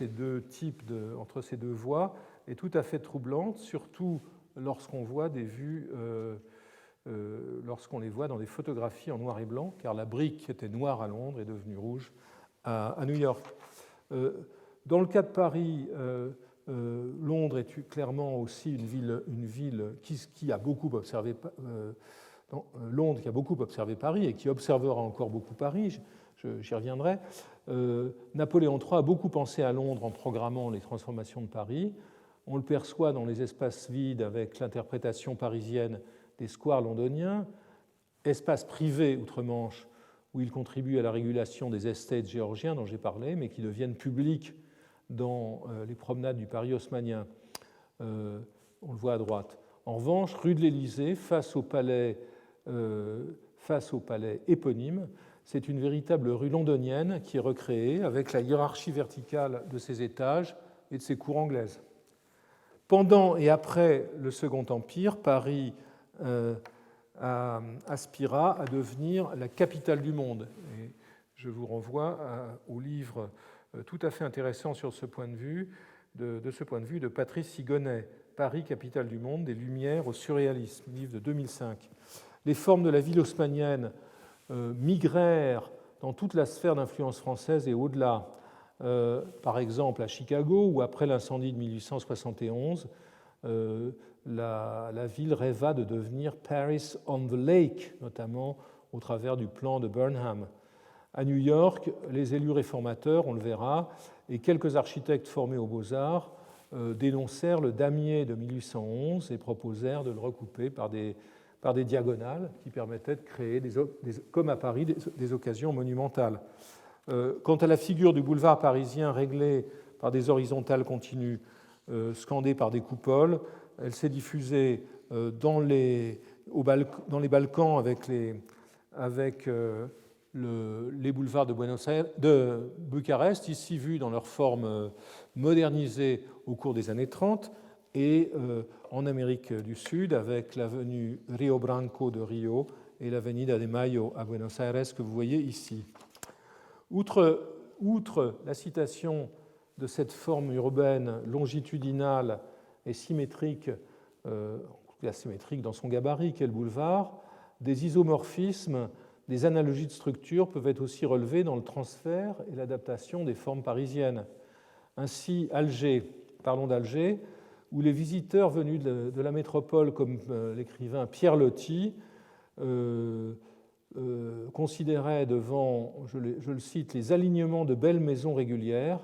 deux voies est tout à fait troublante, surtout lorsqu'on voit des vues, lorsqu'on les voit dans des photographies en noir et blanc, car la brique était noire à Londres est devenue rouge à New York. Dans le cas de Paris, Londres est clairement aussi une ville qui a beaucoup observé Londres, qui a beaucoup observé Paris et qui observera encore beaucoup Paris. J'y reviendrai. Napoléon III a beaucoup pensé à Londres en programmant les transformations de Paris. On le perçoit dans les espaces vides avec l'interprétation parisienne des squares londoniens, espaces privés outre-Manche où il contribue à la régulation des estates géorgiens dont j'ai parlé, mais qui deviennent publics dans les promenades du Paris haussmannien. On le voit à droite. En revanche, rue de l'Élysée, face au palais éponyme, c'est une véritable rue londonienne qui est recréée avec la hiérarchie verticale de ses étages et de ses cours anglaises. Pendant et après le Second Empire, Paris aspira à devenir la capitale du monde. Et je vous renvoie au livre tout à fait intéressant sur ce point de vue, de Patrice Sigonnet, Paris, capitale du monde, des Lumières au surréalisme, livre de 2005. Les formes de la ville haussmannienne migrèrent dans toute la sphère d'influence française et au-delà. Par exemple à Chicago, où après l'incendie de 1871, la ville rêva de devenir Paris on the Lake, notamment au travers du plan de Burnham. À New York, les élus réformateurs, on le verra, et quelques architectes formés aux Beaux-Arts dénoncèrent le damier de 1811 et proposèrent de le recouper par des diagonales qui permettaient de créer, comme à Paris, des occasions monumentales. Quant à la figure du boulevard parisien réglée par des horizontales continues, scandées par des coupoles, elle s'est diffusée dans les Balkans avec les boulevards de Bucarest, ici vus dans leur forme modernisée au cours des années 30, et en Amérique du Sud avec l'avenue Rio Branco de Rio et l'Avenida de Mayo à Buenos Aires que vous voyez ici. Outre la citation de cette forme urbaine longitudinale et symétrique, dans son gabarit qu'est le boulevard, des isomorphismes, des analogies de structure peuvent être aussi relevées dans le transfert et l'adaptation des formes parisiennes. Ainsi, Alger, parlons d'Alger, où les visiteurs venus de la métropole, comme l'écrivain Pierre Loti, considéraient devant, je le cite, les alignements de belles maisons régulières,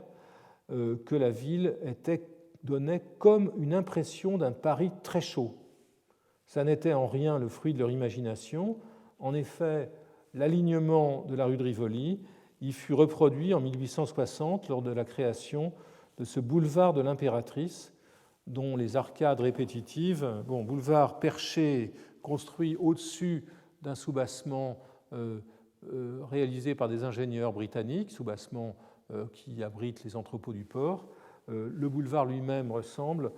que la ville donnait comme une impression d'un Paris très chaud. Ça n'était en rien le fruit de leur imagination. En effet, l'alignement de la rue de Rivoli y fut reproduit en 1860 lors de la création de ce boulevard de l'Impératrice, dont les arcades répétitives, boulevard perché construit au-dessus d'un soubassement réalisé par des ingénieurs britanniques, sous-bassement qui abrite les entrepôts du port. Le boulevard lui-même ressemble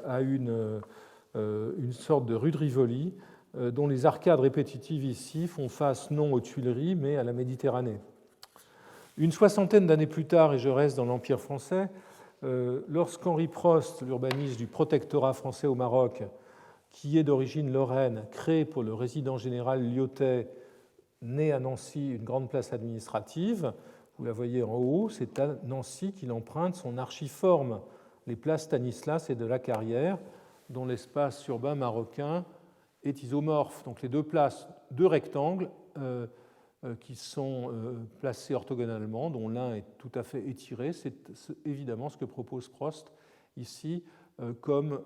à une sorte de rue de Rivoli, dont les arcades répétitives ici font face non aux Tuileries, mais à la Méditerranée. Une soixantaine d'années plus tard, et je reste dans l'Empire français, lorsqu'Henri Prost, l'urbaniste du protectorat français au Maroc, qui est d'origine lorraine, crée pour le résident général Lyotet, né à Nancy, une grande place administrative, vous la voyez en haut, c'est à Nancy qu'il emprunte son archiforme, les places Stanislas et de la Carrière, dont l'espace urbain marocain est isomorphe. Donc les deux places, deux rectangles qui sont placés orthogonalement, dont l'un est tout à fait étiré, c'est évidemment ce que propose Prost ici, comme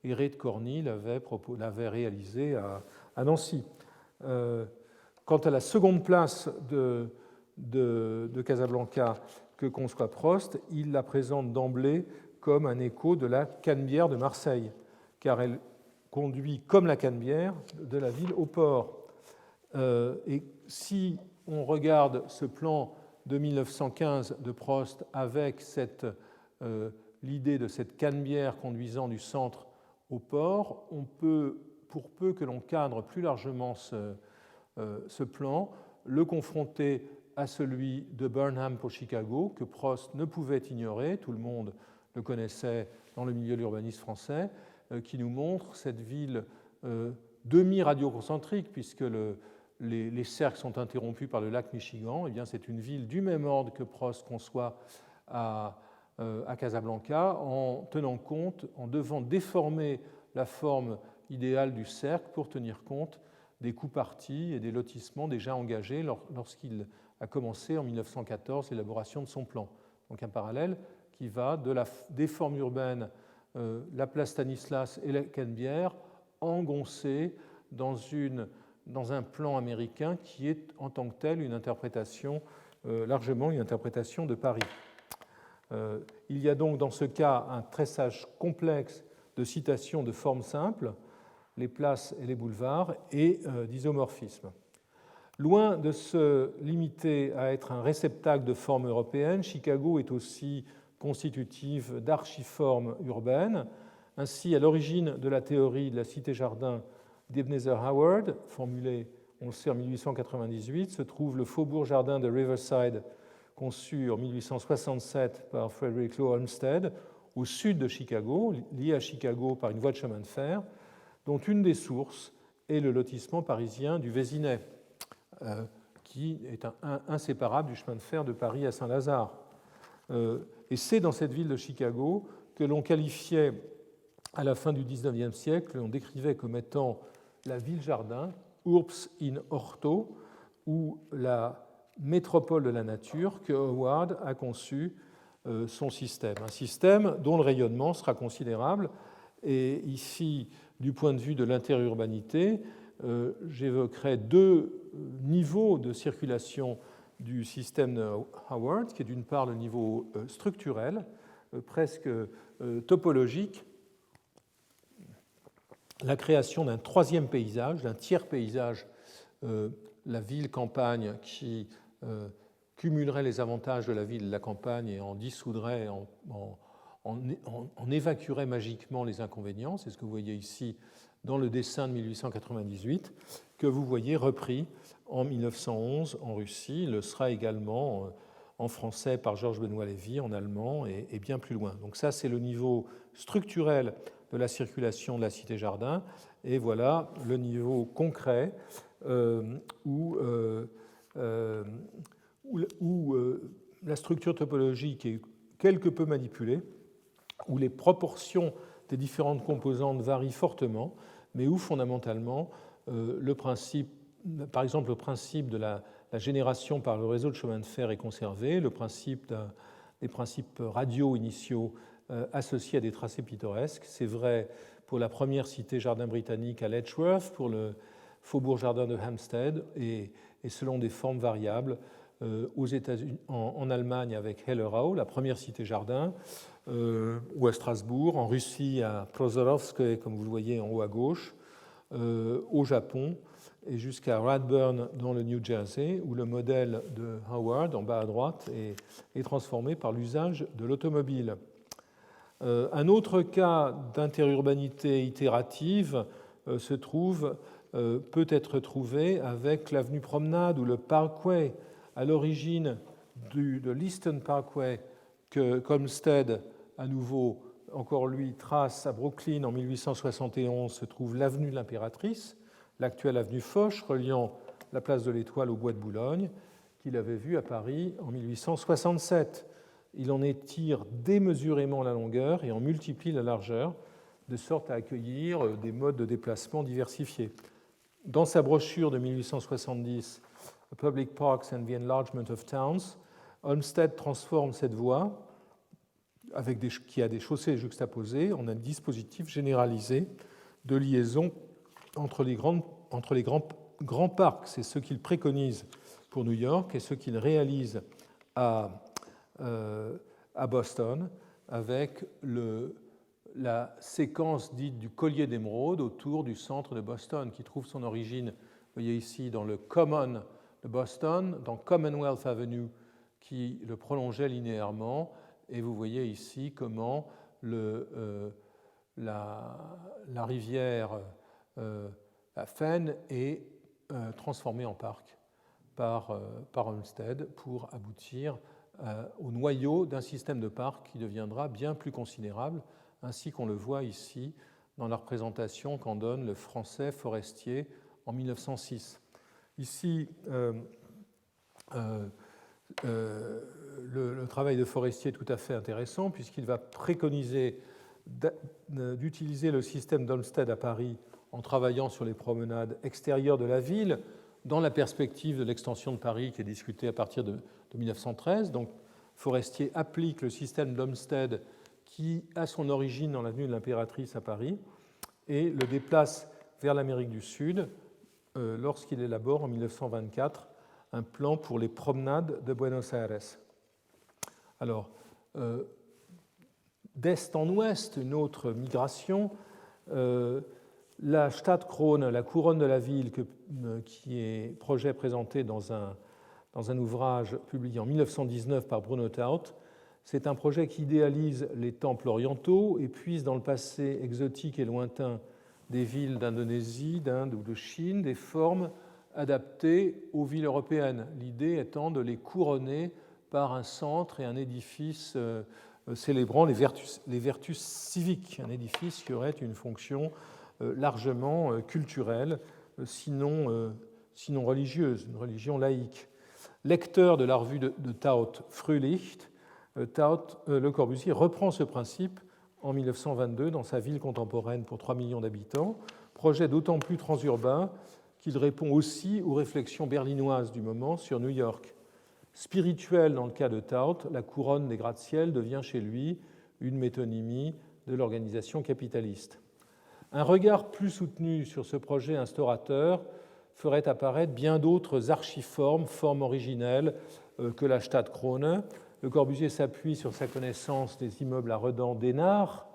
Héré de Corny l'avait réalisé à Nancy. Quant à la seconde place de Casablanca que conçoit Prost, il la présente d'emblée comme un écho de la Canebière de Marseille, car elle conduit comme la Canebière de la ville au port. Et si on regarde ce plan de 1915 de Prost avec l'idée de cette Canebière conduisant du centre au port, on peut, pour peu que l'on cadre plus largement ce plan, le confronter à celui de Burnham pour Chicago, que Prost ne pouvait ignorer, tout le monde le connaissait dans le milieu de l'urbanisme français, qui nous montre cette ville demi-radioconcentrique, puisque les cercles sont interrompus par le lac Michigan. Eh bien, c'est une ville du même ordre que Prost conçoit à Casablanca, en tenant compte, en devant déformer la forme idéale du cercle pour tenir compte des coups partis et des lotissements déjà engagés lorsqu'il a commencé en 1914 l'élaboration de son plan. Donc un parallèle qui va des formes urbaines, la place Stanislas et la Canebière, engoncées dans un plan américain qui est en tant que tel une interprétation, largement une interprétation de Paris. Il y a donc dans ce cas un tressage complexe de citations de formes simples, les places et les boulevards, et d'isomorphisme. Loin de se limiter à être un réceptacle de formes européennes, Chicago est aussi constitutive d'archiformes urbaines. Ainsi, à l'origine de la théorie de la cité-jardin d'Ebenezer Howard, formulée, on le sait, en 1898, se trouve le faubourg-jardin de Riverside, conçu en 1867 par Frederick Law Olmsted, au sud de Chicago, lié à Chicago par une voie de chemin de fer, dont une des sources est le lotissement parisien du Vésinet, qui est inséparable du chemin de fer de Paris à Saint-Lazare. Et c'est dans cette ville de Chicago que l'on qualifiait, à la fin du XIXe siècle, l'on décrivait comme étant la ville-jardin, Urbs in Orto, ou la métropole de la nature, que Howard a conçu son système. Un système dont le rayonnement sera considérable. Et ici, du point de vue de l'interurbanité, j'évoquerai deux niveaux de circulation du système de Howard, qui est d'une part le niveau structurel, presque topologique, la création d'un troisième paysage, d'un tiers paysage, la ville-campagne qui cumulerait les avantages de la ville et de la campagne et en dissoudrait, en évacuerait magiquement les inconvénients. C'est ce que vous voyez ici dans le dessin de 1898, que vous voyez repris en 1911 en Russie. Il le sera également en français par Georges Benoît Lévy, en allemand et bien plus loin. Donc ça, c'est le niveau structurel de la circulation de la cité-jardin. Et voilà le niveau concret où la structure topologique est quelque peu manipulée, où les proportions des différentes composantes varient fortement, mais où fondamentalement le principe, par exemple le principe de la génération par le réseau de chemin de fer est conservé, le principe des principes radiaux initiaux associés à des tracés pittoresques. C'est vrai pour la première cité-jardin britannique à Letchworth, pour le faubourg-jardin de Hampstead, et selon des formes variables aux États-Unis, en Allemagne avec Hellerau, la première cité-jardin, ou à Strasbourg, en Russie à Prozorovskoye, comme vous le voyez en haut à gauche, au Japon, et jusqu'à Radburn dans le New Jersey, où le modèle de Howard, en bas à droite, est transformé par l'usage de l'automobile. Un autre cas d'interurbanité itérative peut être trouvé avec l'avenue Promenade ou le Parkway, à l'origine de l'Eastern Parkway que Olmsted, à nouveau, encore lui, trace à Brooklyn en 1871, se trouve l'avenue de l'Impératrice, l'actuelle avenue Foch, reliant la place de l'Étoile au bois de Boulogne, qu'il avait vu à Paris en 1867. Il en étire démesurément la longueur et en multiplie la largeur, de sorte à accueillir des modes de déplacement diversifiés. Dans sa brochure de 1870, Public Parks and the Enlargement of Towns, Olmsted transforme cette voie, qui a des chaussées juxtaposées, en un dispositif généralisé de liaison entre les grands parcs. C'est ce qu'il préconise pour New York et ce qu'il réalise à Boston avec la séquence dite du collier d'émeraude autour du centre de Boston, qui trouve son origine, vous voyez ici, dans le Common de Boston, dans Commonwealth Avenue, qui le prolongeait linéairement. Et vous voyez ici comment la rivière la Fen est transformée en parc par Olmsted pour aboutir au noyau d'un système de parcs qui deviendra bien plus considérable, ainsi qu'on le voit ici dans la représentation qu'en donne le Français Forestier en 1906. Ici, le travail de Forestier est tout à fait intéressant puisqu'il va préconiser d'utiliser le système d'Olmsted à Paris en travaillant sur les promenades extérieures de la ville dans la perspective de l'extension de Paris qui est discutée à partir de 1913. Donc, Forestier applique le système d'Olmsted qui a son origine dans l'avenue de l'Impératrice à Paris et le déplace vers l'Amérique du Sud lorsqu'il élabore en 1924 un plan pour les promenades de Buenos Aires. Alors, d'est en ouest, une autre migration, la Stadtkrone, la couronne de la ville, qui est projet présenté dans un ouvrage publié en 1919 par Bruno Taut, c'est un projet qui idéalise les temples orientaux et puise dans le passé exotique et lointain des villes d'Indonésie, d'Inde ou de Chine des formes adaptées aux villes européennes, l'idée étant de les couronner par un centre et un édifice célébrant les vertus civiques, un édifice qui aurait une fonction largement culturelle, sinon religieuse, une religion laïque. Lecteur de la revue de Taut Frühlicht, Le Corbusier reprend ce principe en 1922 dans sa ville contemporaine pour 3 millions d'habitants, projet d'autant plus transurbain qu'il répond aussi aux réflexions berlinoises du moment sur New York. Spirituel dans le cas de Taut, la couronne des gratte-ciel devient chez lui une métonymie de l'organisation capitaliste. Un regard plus soutenu sur ce projet instaurateur ferait apparaître bien d'autres archiformes, formes originelles que la Stadtkrone. Le Corbusier s'appuie sur sa connaissance des immeubles à redans d'Hénard,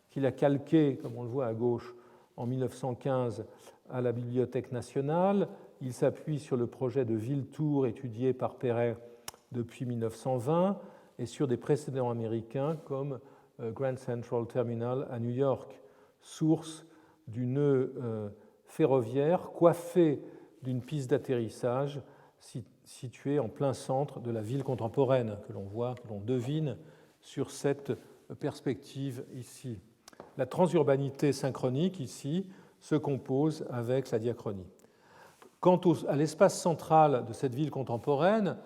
qu'il a calqué, comme on le voit à gauche, en 1915 à la Bibliothèque nationale. Il s'appuie sur le projet de Ville-Tour étudié par Perret depuis 1920 et sur des précédents américains comme Grand Central Terminal à New York, source du nœud ferroviaire coiffé d'une piste d'atterrissage située en plein centre de la ville contemporaine, que l'on voit, que l'on devine sur cette perspective ici. La transurbanité synchronique ici se compose avec la diachronie. Quant à l'espace central de cette ville contemporaine,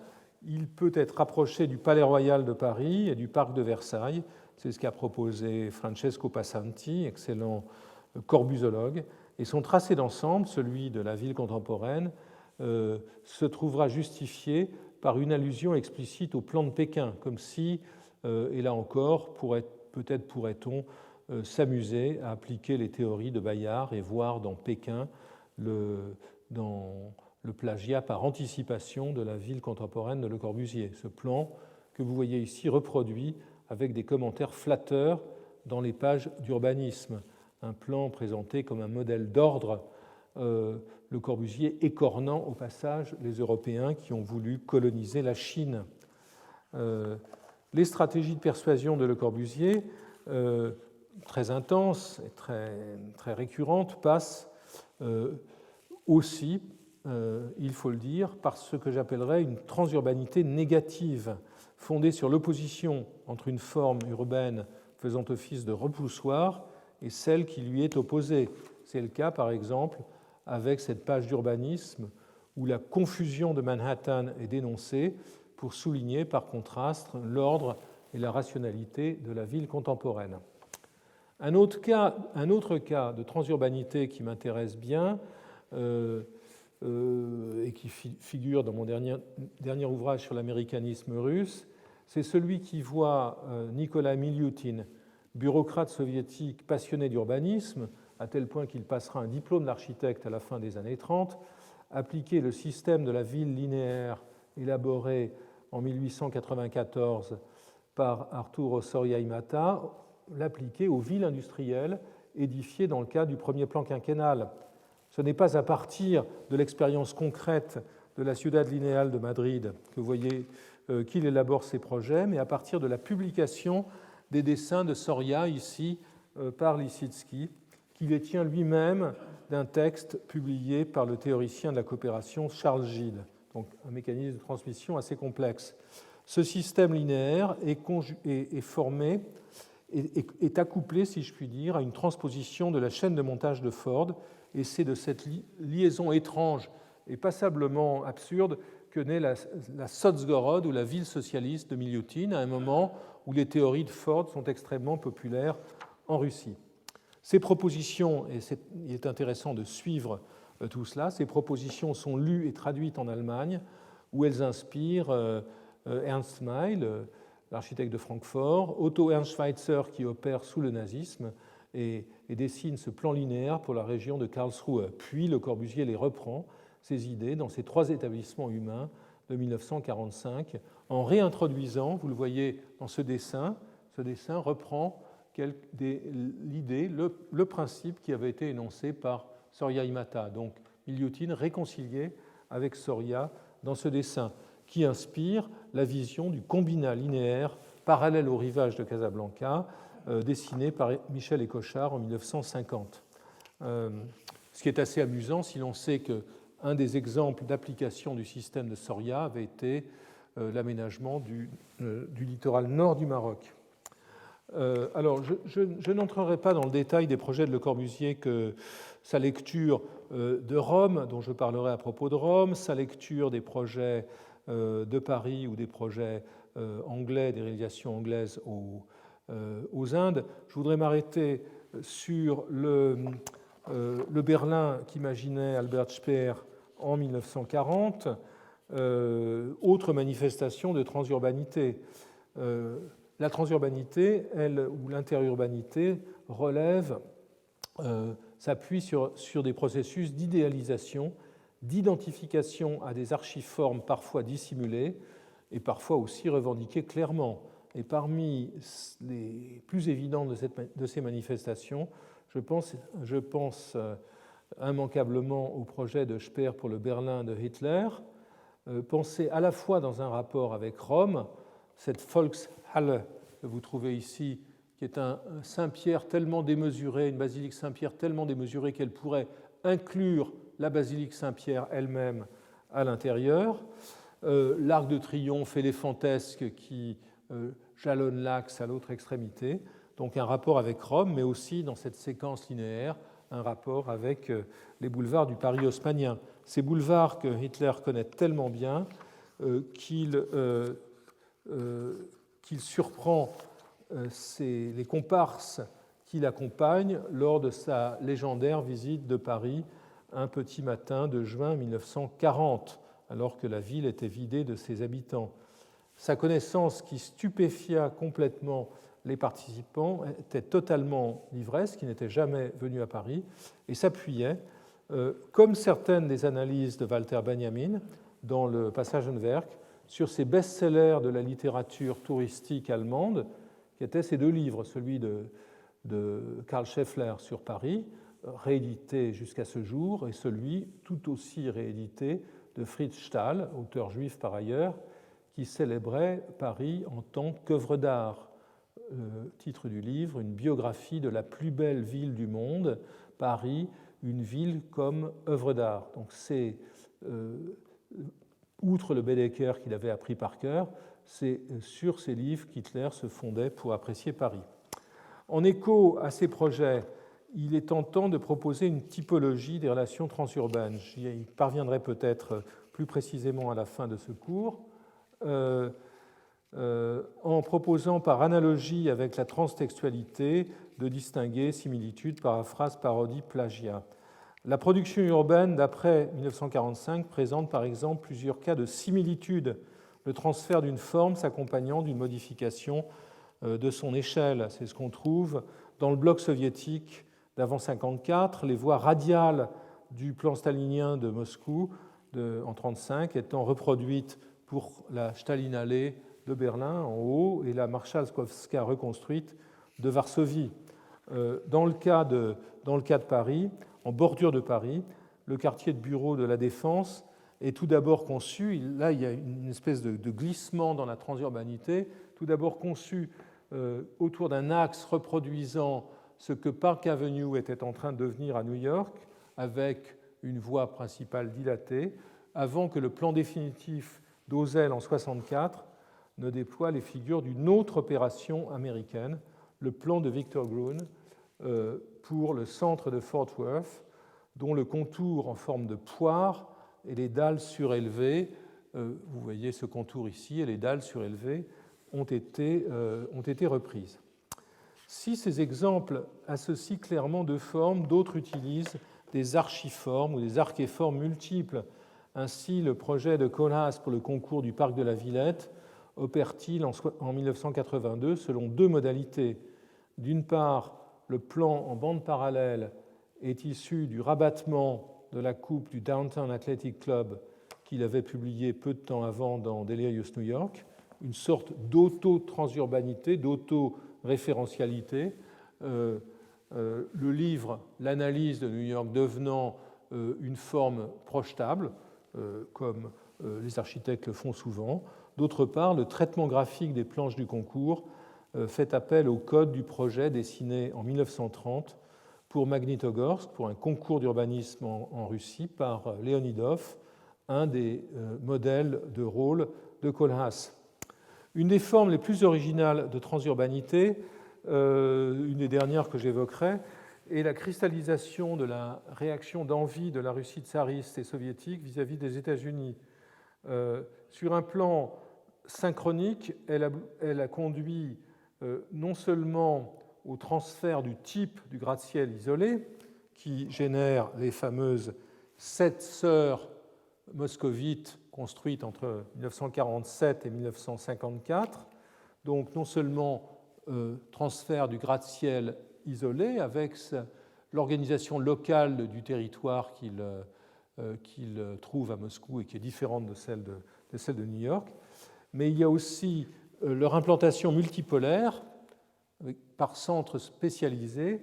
il peut être rapproché du Palais Royal de Paris et du Parc de Versailles. C'est ce qu'a proposé Francesco Passanti, excellent corbusologue. Et son tracé d'ensemble, celui de la ville contemporaine, se trouvera justifié par une allusion explicite au plan de Pékin, comme si, et là encore, peut-être pourrait-on s'amuser à appliquer les théories de Bayard et voir dans Pékin dans le plagiat par anticipation de la ville contemporaine de Le Corbusier. Ce plan que vous voyez ici reproduit avec des commentaires flatteurs dans les pages d'urbanisme, un plan présenté comme un modèle d'ordre Le Corbusier écornant au passage les Européens qui ont voulu coloniser la Chine. Les stratégies de persuasion de Le Corbusier, très intenses et très récurrentes, passent aussi, il faut le dire, par ce que j'appellerais une transurbanité négative, fondée sur l'opposition entre une forme urbaine faisant office de repoussoir et celle qui lui est opposée. C'est le cas, par exemple, avec cette page d'urbanisme où la confusion de Manhattan est dénoncée pour souligner, par contraste, l'ordre et la rationalité de la ville contemporaine. Un autre cas de transurbanité qui m'intéresse bien et qui figure dans mon dernier ouvrage sur l'américanisme russe, c'est celui qui voit Nikolai Miliutin, bureaucrate soviétique passionné d'urbanisme, à tel point qu'il passera un diplôme d'architecte à la fin des années 30, appliquer le système de la ville linéaire élaboré en 1894 par Arturo Soria-Imata, l'appliquer aux villes industrielles édifiées dans le cadre du premier plan quinquennal. Ce n'est pas à partir de l'expérience concrète de la Ciudad Lineal de Madrid que vous voyez qu'il élabore ses projets, mais à partir de la publication des dessins de Soria, ici, par Lissitsky, qui les tient lui-même d'un texte publié par le théoricien de la coopération Charles Gilles, donc un mécanisme de transmission assez complexe. Ce système linéaire est formé, est accouplé, si je puis dire, à une transposition de la chaîne de montage de Ford, et c'est de cette liaison étrange et passablement absurde que naît la Sotsgorod, ou la ville socialiste de Miliutin, à un moment où les théories de Ford sont extrêmement populaires en Russie. Ces propositions, et il est intéressant de suivre tout cela, ces propositions sont lues et traduites en Allemagne, où elles inspirent Ernst Mayl, l'architecte de Francfort, Otto Ernst Schweitzer, qui opère sous le nazisme et dessine ce plan linéaire pour la région de Karlsruhe. Puis Le Corbusier les reprend, ces idées, dans ces trois établissements humains de 1945, en réintroduisant, vous le voyez dans ce dessin reprend l'idée, le principe qui avait été énoncé par Soria-Imata. Donc Miliutin réconcilié avec Soria dans ce dessin, qui inspire la vision du combinat linéaire parallèle au rivage de Casablanca, dessiné par Michel Écochard en 1950. Ce qui est assez amusant si l'on sait qu'un des exemples d'application du système de Soria avait été l'aménagement du littoral nord du Maroc. Alors, je n'entrerai pas dans le détail des projets de Le Corbusier, que sa lecture de Rome, dont je parlerai à propos de Rome, sa lecture des projets de Paris ou des projets anglais, des réalisations anglaises aux Indes. Je voudrais m'arrêter sur le Berlin qu'imaginait Albert Speer en 1940, autre manifestation de transurbanité. La transurbanité, elle, ou l'interurbanité, s'appuie sur des processus d'idéalisation, d'identification à des archiformes parfois dissimulées et parfois aussi revendiquées clairement. Et parmi les plus évidentes de ces manifestations, je pense immanquablement au projet de Speer pour le Berlin de Hitler, pensé à la fois dans un rapport avec Rome, cette Volkshalle que vous trouvez ici, qui est un Saint-Pierre tellement démesuré, une basilique Saint-Pierre tellement démesurée qu'elle pourrait inclure la basilique Saint-Pierre elle-même à l'intérieur, l'Arc de Triomphe éléphantesque qui jalonne l'axe à l'autre extrémité, donc un rapport avec Rome, mais aussi dans cette séquence linéaire, un rapport avec les boulevards du Paris haussmannien. Ces boulevards que Hitler connaît tellement bien qu'il surprend les comparses qui l'accompagnent lors de sa légendaire visite de Paris un petit matin de juin 1940, alors que la ville était vidée de ses habitants. Sa connaissance qui stupéfia complètement les participants était totalement l'ivresse, qui n'était jamais venu à Paris, et s'appuyait, comme certaines des analyses de Walter Benjamin dans le Passagenwerk, sur ces best-sellers de la littérature touristique allemande, qui étaient ces deux livres, celui de Karl Scheffler sur Paris, réédité jusqu'à ce jour, et celui tout aussi réédité de Fritz Stahl, auteur juif par ailleurs, qui célébrait Paris en tant qu'œuvre d'art. Titre du livre, une biographie de la plus belle ville du monde, Paris, une ville comme œuvre d'art. Donc c'est, outre le Baedeker qu'il avait appris par cœur, c'est sur ces livres qu'Hitler se fondait pour apprécier Paris. En écho à ces projets, il est tentant de proposer une typologie des relations transurbaines. J'y parviendrai peut-être plus précisément à la fin de ce cours, en proposant par analogie avec la transtextualité de distinguer similitude, paraphrase, parodie, plagiat. La production urbaine d'après 1945 présente par exemple plusieurs cas de similitude, le transfert d'une forme s'accompagnant d'une modification de son échelle. C'est ce qu'on trouve dans le bloc soviétique d'avant 1954, les voies radiales du plan stalinien de Moscou en 1935 étant reproduites pour la Stalinallee de Berlin en haut et la Marszałkowska reconstruite de Varsovie. Dans le cas de Paris, en bordure de Paris, le quartier de bureaux de la Défense est tout d'abord conçu, là il y a une espèce de glissement dans la transurbanité, tout d'abord conçu autour d'un axe reproduisant ce que Park Avenue était en train de devenir à New York, avec une voie principale dilatée, avant que le plan définitif d'Ozell en 1964 ne déploie les figures d'une autre opération américaine, le plan de Victor Gruen pour le centre de Fort Worth, dont le contour en forme de poire et les dalles surélevées, vous voyez ce contour ici, et les dalles surélevées ont été reprises. Si ces exemples associent clairement deux formes, d'autres utilisent des archiformes ou des archéformes multiples. Ainsi, le projet de Koolhaas pour le concours du parc de la Villette opère-t-il en 1982 selon deux modalités. D'une part, le plan en bande parallèle est issu du rabattement de la coupe du Downtown Athletic Club qu'il avait publié peu de temps avant dans Delirious New York, une sorte d'auto-transurbanité, d'auto-référentialité. Le livre, l'analyse de New York devenant une forme projetable, comme les architectes le font souvent. D'autre part, le traitement graphique des planches du concours fait appel au code du projet dessiné en 1930 pour Magnitogorsk, pour un concours d'urbanisme en Russie par Leonidov, un des modèles de rôle de Koolhaas. Une des formes les plus originales de transurbanité, une des dernières que j'évoquerai, est la cristallisation de la réaction d'envie de la Russie tsariste et soviétique vis-à-vis des États-Unis. Sur un plan synchronique, elle a conduit non seulement au transfert du type du gratte-ciel isolé, qui génère les fameuses 7 sœurs moscovites construites entre 1947 et 1954, donc non seulement transfert du gratte-ciel isolé avec l'organisation locale du territoire qu'il trouve à Moscou et qui est différente de celle de New York, mais il y a aussi leur implantation multipolaire par centres spécialisés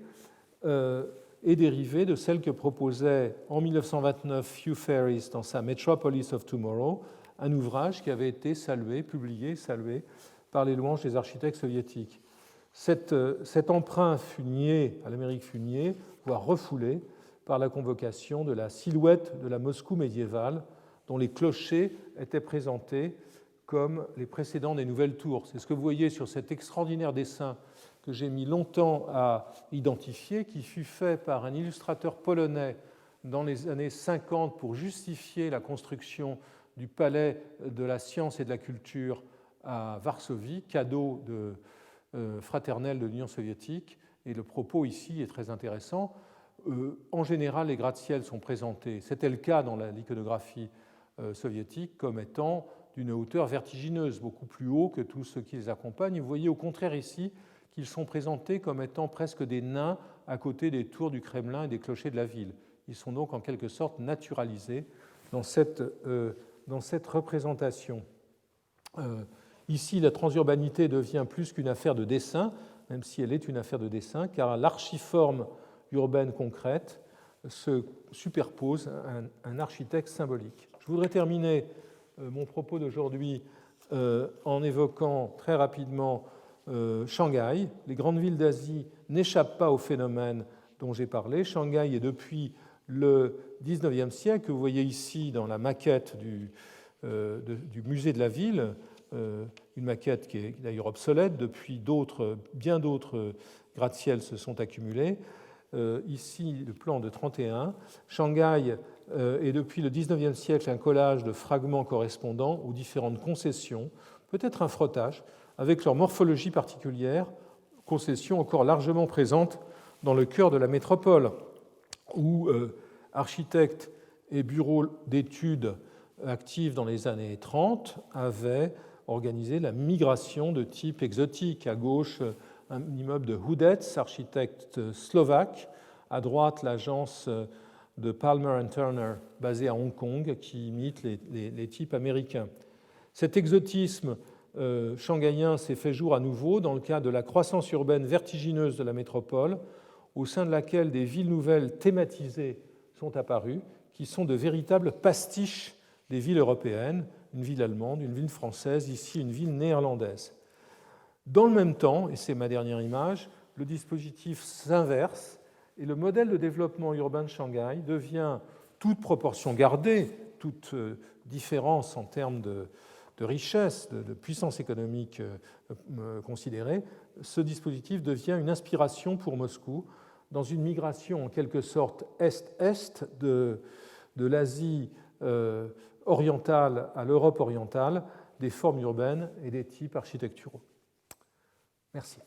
est dérivée de celle que proposait en 1929 Hugh Ferris dans sa Metropolis of Tomorrow, un ouvrage qui avait été publié, salué par les louanges des architectes soviétiques. Cet emprunt fut nié à l'Amérique fut nié, voire refoulé par la convocation de la silhouette de la Moscou médiévale, dont les clochers étaient présentés comme les précédents des nouvelles tours. C'est ce que vous voyez sur cet extraordinaire dessin que j'ai mis longtemps à identifier, qui fut fait par un illustrateur polonais dans les années 50 pour justifier la construction du palais de la science et de la culture à Varsovie, cadeau fraternel de l'Union soviétique. Et le propos ici est très intéressant. En général, les gratte-ciels sont présentés, c'était le cas dans l'iconographie soviétique, comme étant d'une hauteur vertigineuse, beaucoup plus haut que tous ceux qui les accompagnent. Vous voyez au contraire ici qu'ils sont présentés comme étant presque des nains à côté des tours du Kremlin et des clochers de la ville. Ils sont donc en quelque sorte naturalisés dans cette représentation. Ici, la transurbanité devient plus qu'une affaire de dessin, même si elle est une affaire de dessin, car l'archiforme urbaine concrète se superpose un architecte symbolique. Je voudrais terminer mon propos d'aujourd'hui en évoquant très rapidement Shanghai. Les grandes villes d'Asie n'échappent pas au phénomène dont j'ai parlé. Shanghai est depuis le XIXe siècle, que vous voyez ici dans la maquette du musée de la ville, une maquette qui est d'ailleurs obsolète, depuis bien d'autres gratte-ciel se sont accumulés. Ici, le plan de 1931. Shanghai est depuis le XIXe siècle un collage de fragments correspondants aux différentes concessions, peut-être un frottage, avec leur morphologie particulière, concessions encore largement présentes dans le cœur de la métropole, où architectes et bureaux d'études actifs dans les années 30 avaient organisé la migration de type exotique. À gauche, un immeuble de Hudetz, architecte slovaque. À droite, l'agence de Palmer & Turner, basée à Hong Kong, qui imite les types américains. Cet exotisme shanghaïen s'est fait jour à nouveau dans le cadre de la croissance urbaine vertigineuse de la métropole, au sein de laquelle des villes nouvelles thématisées sont apparues, qui sont de véritables pastiches des villes européennes, une ville allemande, une ville française, ici une ville néerlandaise. Dans le même temps, et c'est ma dernière image, le dispositif s'inverse et le modèle de développement urbain de Shanghai devient, toute proportion gardée, toute différence en termes de richesse, de puissance économique considérée, ce dispositif devient une inspiration pour Moscou dans une migration en quelque sorte est-est de l'Asie orientale à l'Europe orientale, des formes urbaines et des types architecturaux. Merci.